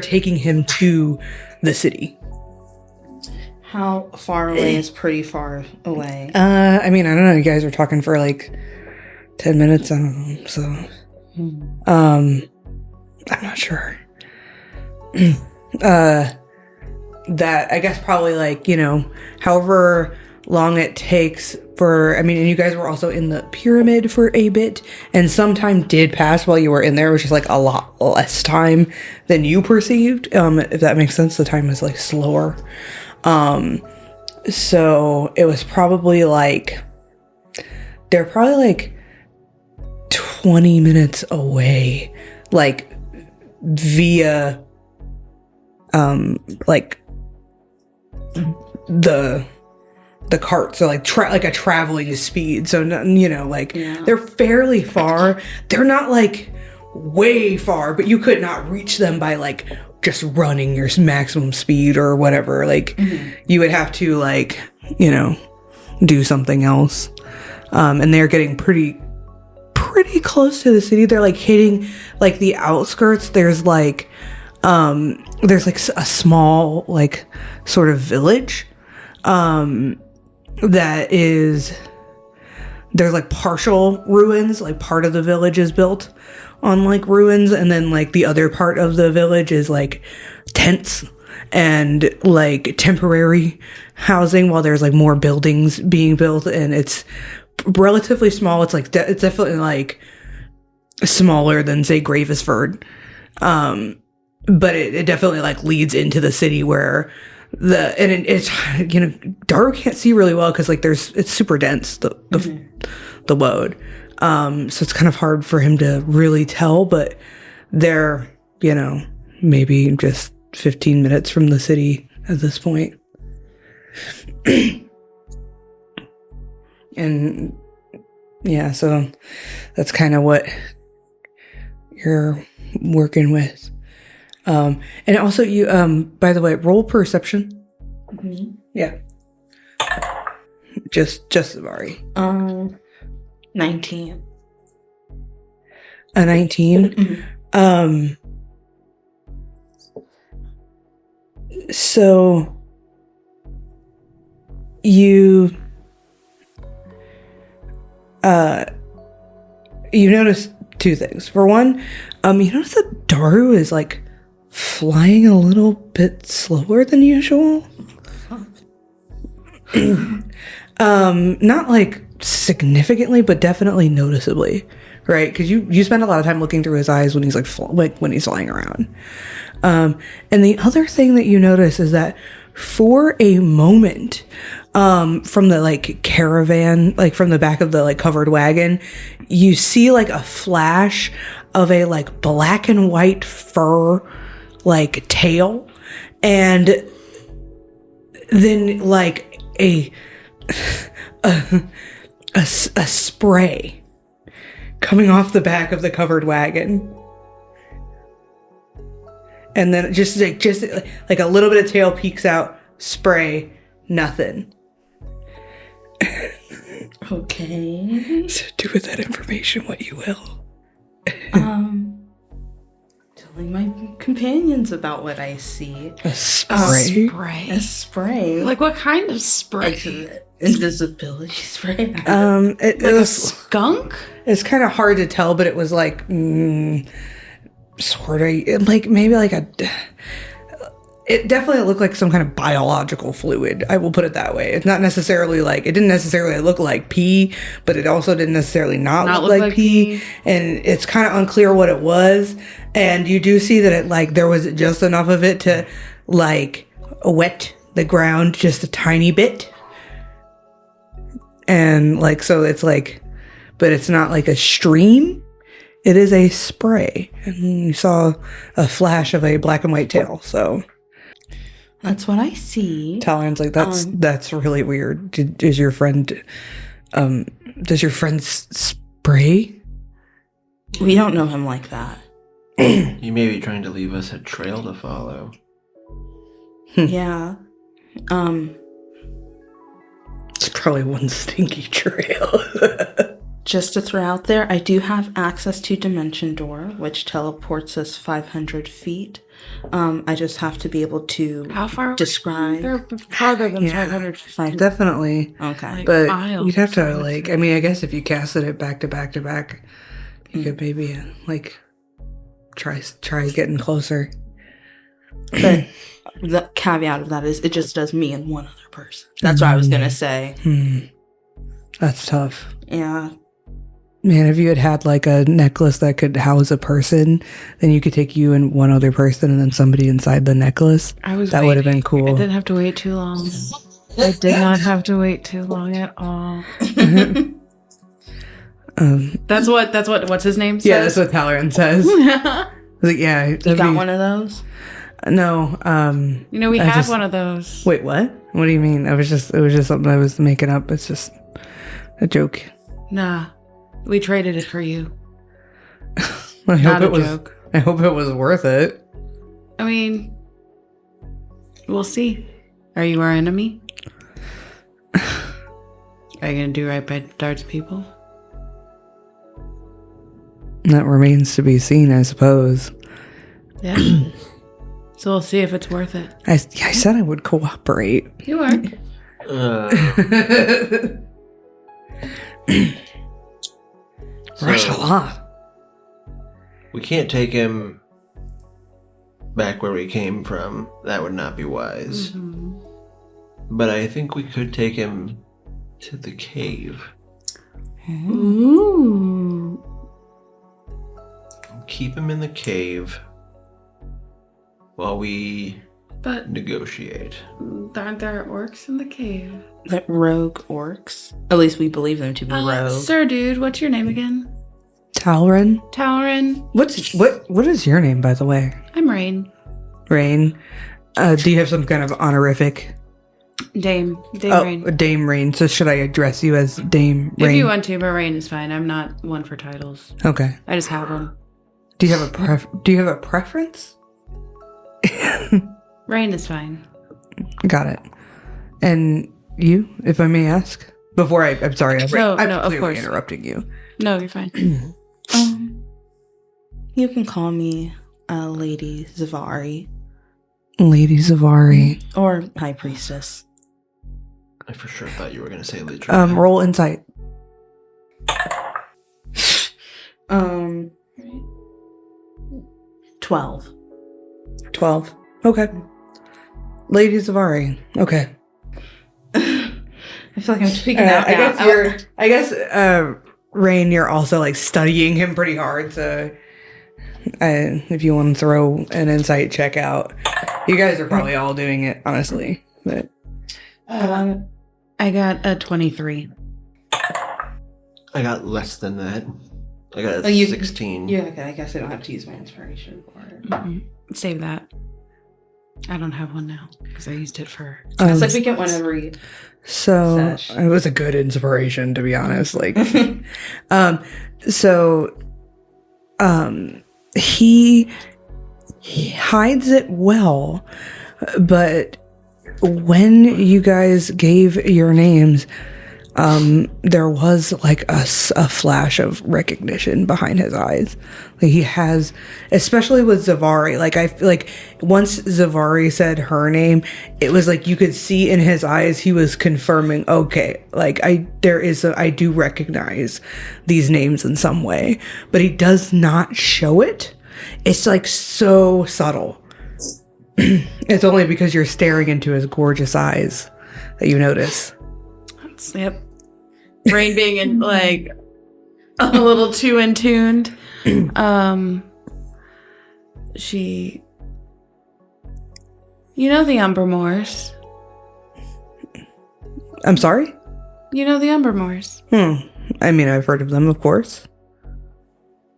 taking him to the city. How far away is pretty far away? I mean, I don't know. You guys are talking for like 10 minutes. I don't know. So, I'm not sure. that I guess probably like, however long it takes and you guys were also in the pyramid for a bit, and some time did pass while you were in there, which is like a lot less time than you perceived. If that makes sense, the time was like slower. So it was probably like, they're probably like 20 minutes away, like via, like the carts are like a traveling speed. So, they're fairly far. They're not like way far, but you could not reach them by like just running your maximum speed or whatever. Like you would have to like, do something else. And they're getting pretty close to the city. They're like hitting like the outskirts. There's like a small like sort of village that is, there's like partial ruins, like part of the village is built on like ruins, and then like the other part of the village is like tents and like temporary housing, while there's like more buildings being built, and it's relatively small. It's like it's definitely like smaller than say Gravesford, but it definitely like leads into the city where it's Daru can't see really well because like it's super dense, the load, so it's kind of hard for him to really tell, but they're maybe just 15 minutes from the city at this point. And yeah, so that's kind of what you're working with. And also you, by the way, roll perception. Mm-hmm. Yeah. Just Zevari. 19. A 19? Mm-hmm. So you notice two things. For one, you notice that Daru is like flying a little bit slower than usual. Not like significantly, but definitely noticeably, right? Because you spend a lot of time looking through his eyes when he's like when he's flying around. And the other thing that you notice is that for a moment, from the like caravan, like from the back of the like covered wagon, you see like a flash of a like black and white fur like tail, and then like a spray coming off the back of the covered wagon. And then just like a little bit of tail peeks out, spray, nothing. Okay. So do with that information what you will. Telling my companions about what I see. A spray? A spray. Like what kind of spray? Like invisibility spray. It Like a was skunk? It's kind of hard to tell, but it was like sort of like maybe like it definitely looked like some kind of biological fluid. I will put it that way. It's not necessarily like, it didn't necessarily look like pee, but it also didn't necessarily not look like pee. And it's kind of unclear what it was. And you do see that it like, there was just enough of it to like wet the ground just a tiny bit. And like, so it's like, but it's not like a stream. It is a spray. And you saw a flash of a black and white tail, so. That's what I see. Talon's like, that's really weird. Does your friend spray? We don't know him like that. You may be trying to leave us a trail to follow. Yeah. It's probably one stinky trail. Just to throw out there, I do have access to Dimension Door, which teleports us 500 feet. I just have to be able to describe. They're farther than 500 feet. Definitely. Okay. Like But miles. you'd have to like, I mean, I guess if you casted it back to back to back, you could maybe like try getting closer. But the caveat of that is it just does me and one other person. That's what I was going to say. That's tough. Yeah. Man, if you had like a necklace that could house a person, then you could take you and one other person and then somebody inside the necklace. That would have been cool. I didn't have to wait too long. I did not have to wait too long at all. That's what what's his name says? Yeah, that's what Talron says. Like, yeah. You got one of those? No. We have one of those. Wait, what? What do you mean? It was just something I was making up. It's just a joke. Nah. We traded it for you. I Not hope a it was joke. I hope it was worth it. I mean, we'll see. Are you our enemy? Are you gonna do right by Dart's people? That remains to be seen, I suppose. Yeah. So we'll see if it's worth it. I said I would cooperate. You are. Rashallah. We can't take him back where we came from. That would not be wise. Mm-hmm. But I think we could take him to the cave. Ooh. Keep him in the cave while we negotiate. Aren't there orcs in the cave? The rogue orcs? At least we believe them to be rogue. Sir, dude, what's your name again? Talron? Talron. What is your name, by the way? I'm Rain. Rain. Do you have some kind of honorific? Dame Rain. Dame Rain. So should I address you as Dame Rain? If you want to, but Rain is fine. I'm not one for titles. Okay. I just have them. Do you have a preference? Rain is fine. Got it. And you, if I may ask? Before I'm sorry. I'm of clearly course. interrupting you. No, you're fine. You can call me Lady Zevari. Lady Zevari. Or High Priestess. I for sure thought you were going to say Litria. Roll insight. 12. 12. Okay. Lady Zevari. Okay. I feel like I'm speaking out now. I guess Rain, you're also like studying him pretty hard, so if you want to throw an insight check out. You guys are probably all doing it, honestly. But I got a 23. I got less than that. I got a 16. Yeah, okay. I guess I don't have to use my inspiration for it. Mm-mm. Save that. I don't have one now because I used it for. It's like we get one every. So sesh. it was a good inspiration, to be honest. Like, he hides it well, but when you guys gave your names, there was like a flash of recognition behind his eyes. Like he has, especially with Zevari. Like I feel like once Zevari said her name, it was like you could see in his eyes he was confirming. Okay, like I do recognize these names in some way, but he does not show it. It's like so subtle. It's only because you're staring into his gorgeous eyes that you notice. Yep. Rain being in, like a little too in tuned. She, you know the Umbermoors. I'm sorry? You know the Umbermoors. I mean, I've heard of them, of course.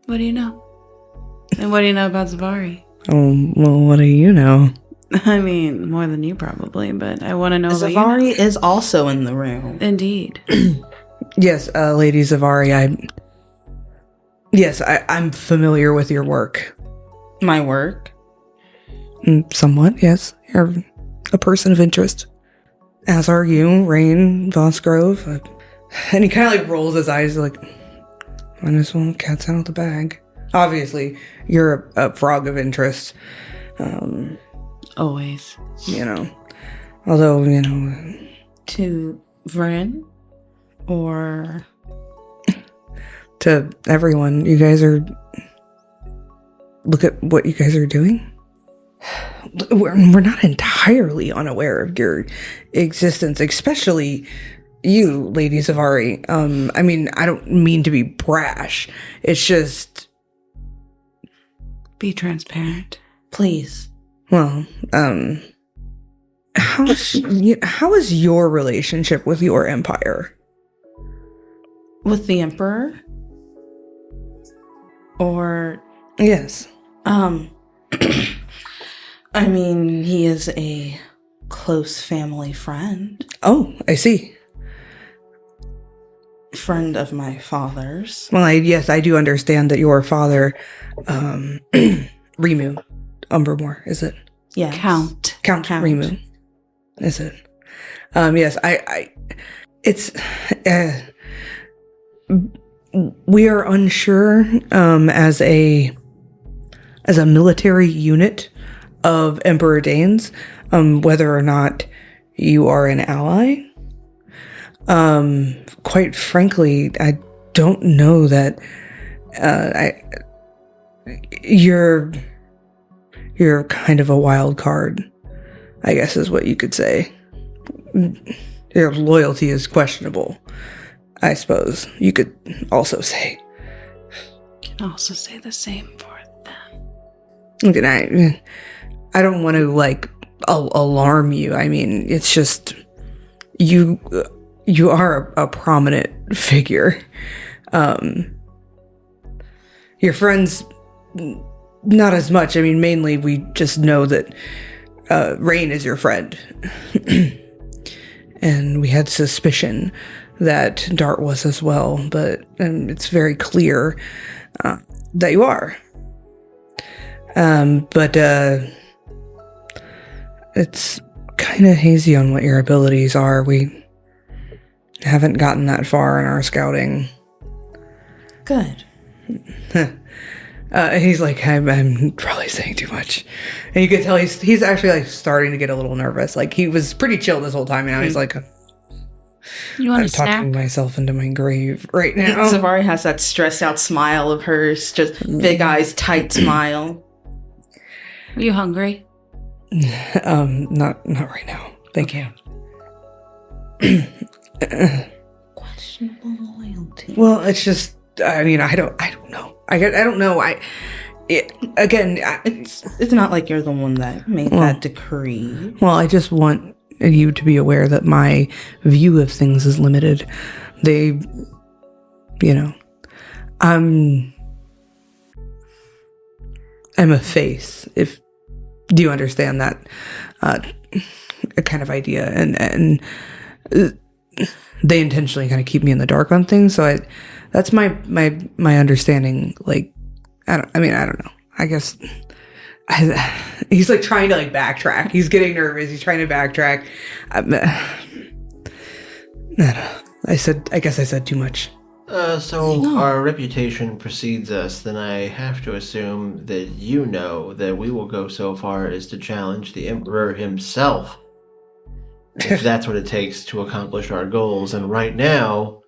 What do you know? And what do you know about Zevari? Oh, well, what do you know? I mean, more than you probably, but I want to know about Zevari is also in the room. Indeed. Yes, Lady Zevari, I'm familiar with your work. My work? Somewhat, yes. You're a person of interest. As are you, Rain, Vosgrove. And he kind of like rolls his eyes like, might as well cat's out of the bag. Obviously, you're a frog of interest. Always. You know. Although, you know. To Vren? Or to everyone, you guys are. Look at what you guys are doing. we're not entirely unaware of your existence, especially you, Lady Zevari. I mean, I don't mean to be brash. It's just... Be transparent. Please. Well, how is your relationship with your empire? With the Emperor? Or... Yes. I mean, he is a close family friend. Oh, I see. Friend of my father's. Well, yes, I do understand that your father, Rimu, Umbermore, is it? Yes. Count Rimu, is it? Yes, it's, we are unsure, as a military unit of Emperor Danes, whether or not you are an ally. Quite frankly, I don't know that, you're kind of a wild card, I guess is what you could say. Your loyalty is questionable, I suppose you could also say. You can also say the same for them. Look, I don't want to, like, alarm you. I mean, it's just, you are a prominent figure. Your friends, not as much. I mean, mainly we just know that Reign is your friend. And we had suspicion that Dart was as well, but it's very clear that you are. But it's kind of hazy on what your abilities are. We haven't gotten that far in our scouting. Good. He's like, I'm probably saying too much. And you can tell he's actually like starting to get a little nervous. Like he was pretty chill this whole time, and now he's like, you want I'm a snack? talking myself into my grave right now. Zevari has that stressed out smile of hers, just big eyes, tight smile. Are you hungry? Not right now. Thank you. Questionable loyalty. Well, it's just, I mean, I don't know. I don't know. It's not like you're the one that made that decree. Well, I just want you to be aware that my view of things is limited. I'm a face. Do you understand that kind of idea? And they intentionally kind of keep me in the dark on things. So that's my understanding. Like, I don't know. I guess he's like trying to like backtrack. He's getting nervous. He's trying to backtrack. I don't know. I guess I said too much. So our reputation precedes us, then I have to assume that you know that we will go so far as to challenge the Emperor himself, if that's what it takes to accomplish our goals. And right now,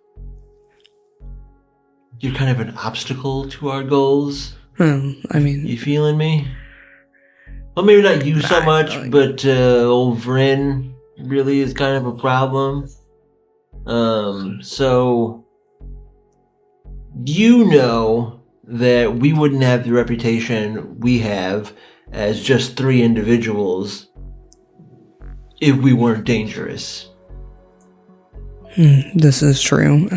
you're kind of an obstacle to our goals. I mean... You feeling me? Well, maybe not you so much, but old Vryn really is kind of a problem. So... You know that we wouldn't have the reputation we have as just 3 individuals if we weren't dangerous. This is true.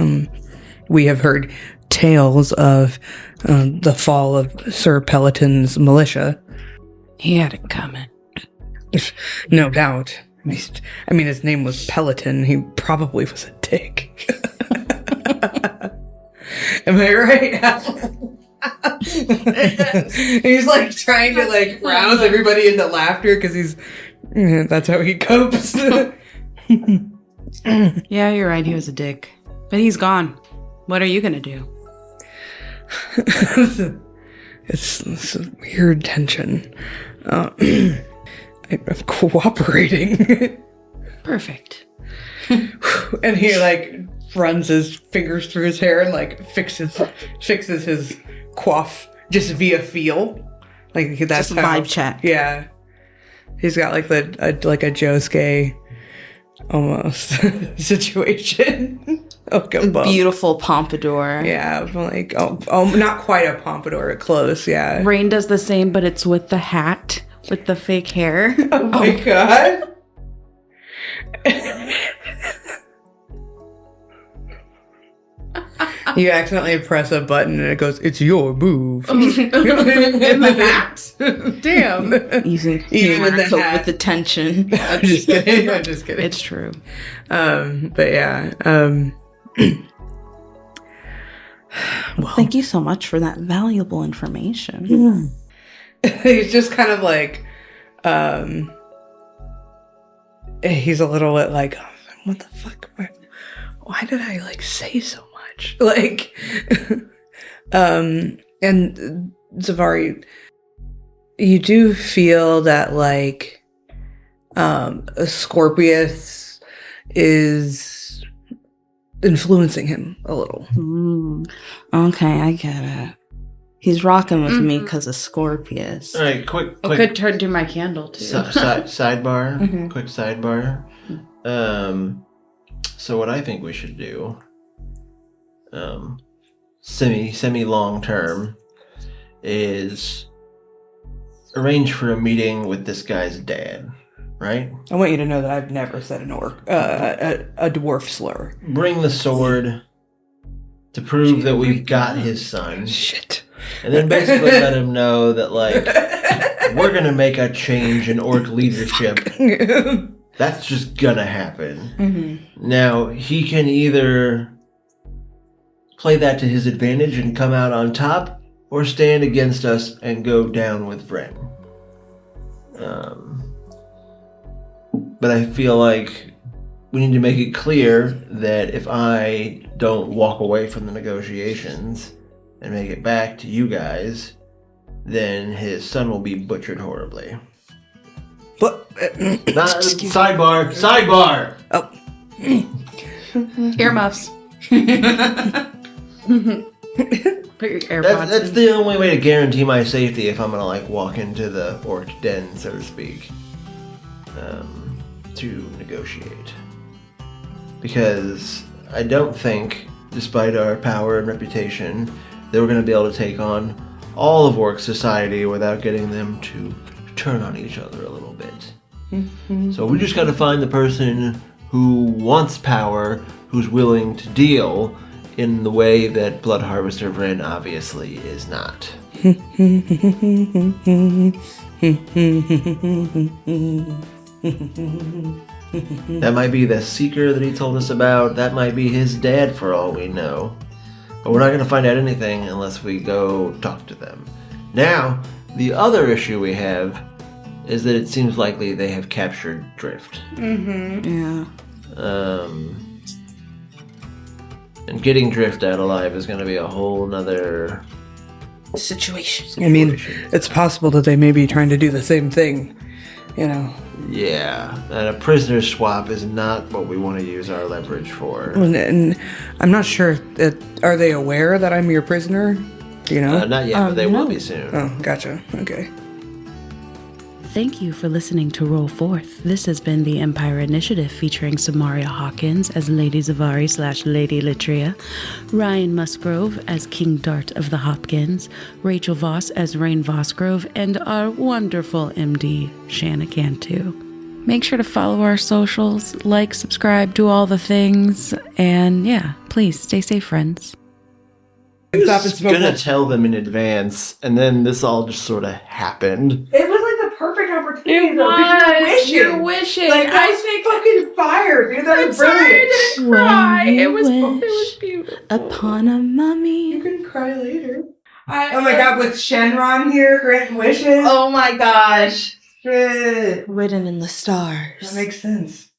We have heard tales of the fall of Sir Peloton's militia. He had it coming. No doubt. I mean, his name was Peloton. He probably was a dick. Am I right? He's like trying to like rouse everybody into laughter because that's how he copes. Yeah, you're right. He was a dick. But he's gone. What are you going to do? It's a weird tension. I'm cooperating. Perfect. And he like runs his fingers through his hair and like fixes his coif just via feel. Like that's just a vibe check. Yeah. He's got like like a Josuke almost situation. Beautiful pompadour. Yeah, like not quite a pompadour, but close. Yeah. Rain does the same, but it's with the hat with the fake hair. Oh my god. You accidentally press a button and it goes, "It's your move." In the hat. Damn. Even with the cope hat. with the tension. I'm just kidding. I'm just kidding. It's true. But yeah. Well, thank you so much for that valuable information. He's just kind of like, he's a little bit like, what the fuck? Why did I like say so much? Like, and Zevari, you do feel that like, Scorpius is influencing him a little. Okay, I get it. He's rocking with me because of Scorpius. All right, quick. I could turn to my candle too. Sidebar. Quick sidebar. So what I think we should do, semi long term, is arrange for a meeting with this guy's dad. Right? I want you to know that I've never said a dwarf slur. Bring the sword to prove that we've got his son. Shit. And then basically let him know that, like, we're going to make a change in orc leadership. That's just going to happen. Now, he can either play that to his advantage and come out on top, or stand against us and go down with Vren. But I feel like we need to make it clear that if I don't walk away from the negotiations and make it back to you guys, then his son will be butchered horribly. But sidebar. Oh, Earmuffs. Put your AirPods That's in. the only way to guarantee my safety if I'm gonna like walk into the orc den, so to speak, to negotiate. Because I don't think, despite our power and reputation, that we're gonna be able to take on all of orc society without getting them to turn on each other a little bit. So we just gotta find the person who wants power, who's willing to deal in the way that Blood Harvester Vren obviously is not. That might be the Seeker that he told us about. That might be his dad for all we know. But we're not going to find out anything unless we go talk to them. Now, the other issue we have is that it seems likely they have captured Drift. Yeah. And getting Drift out alive is going to be a whole nother Situation. I mean, it's possible that they may be trying to do the same thing, you know. Yeah, and a prisoner swap is not what we want to use our leverage for. And I'm not sure that, are they aware that I'm your prisoner? Do you know? Not yet, but they will be soon. Oh, gotcha. Okay. Thank you for listening to Roll Forth. This has been the Empire Initiative featuring Samaria Hawkins as Lady Zevari / Lady Litria, Ryan Musgrove as King Dart of the Hopkins, Rachel Voss as Rain Vosgrove, and our wonderful MD, Shanna Cantu. Make sure to follow our socials, like, subscribe, do all the things, and yeah, please stay safe, friends. I was gonna tell them in advance, and then this all just sort of happened. It was like the perfect opportunity. You're wishing. Like, I was fucking fire, dude. That was brilliant. I didn't cry. It was beautiful. Upon a mummy. You can cry later. Oh my god, with Shenron here, granting wishes. Oh my gosh. Shit. Written in the stars. That makes sense.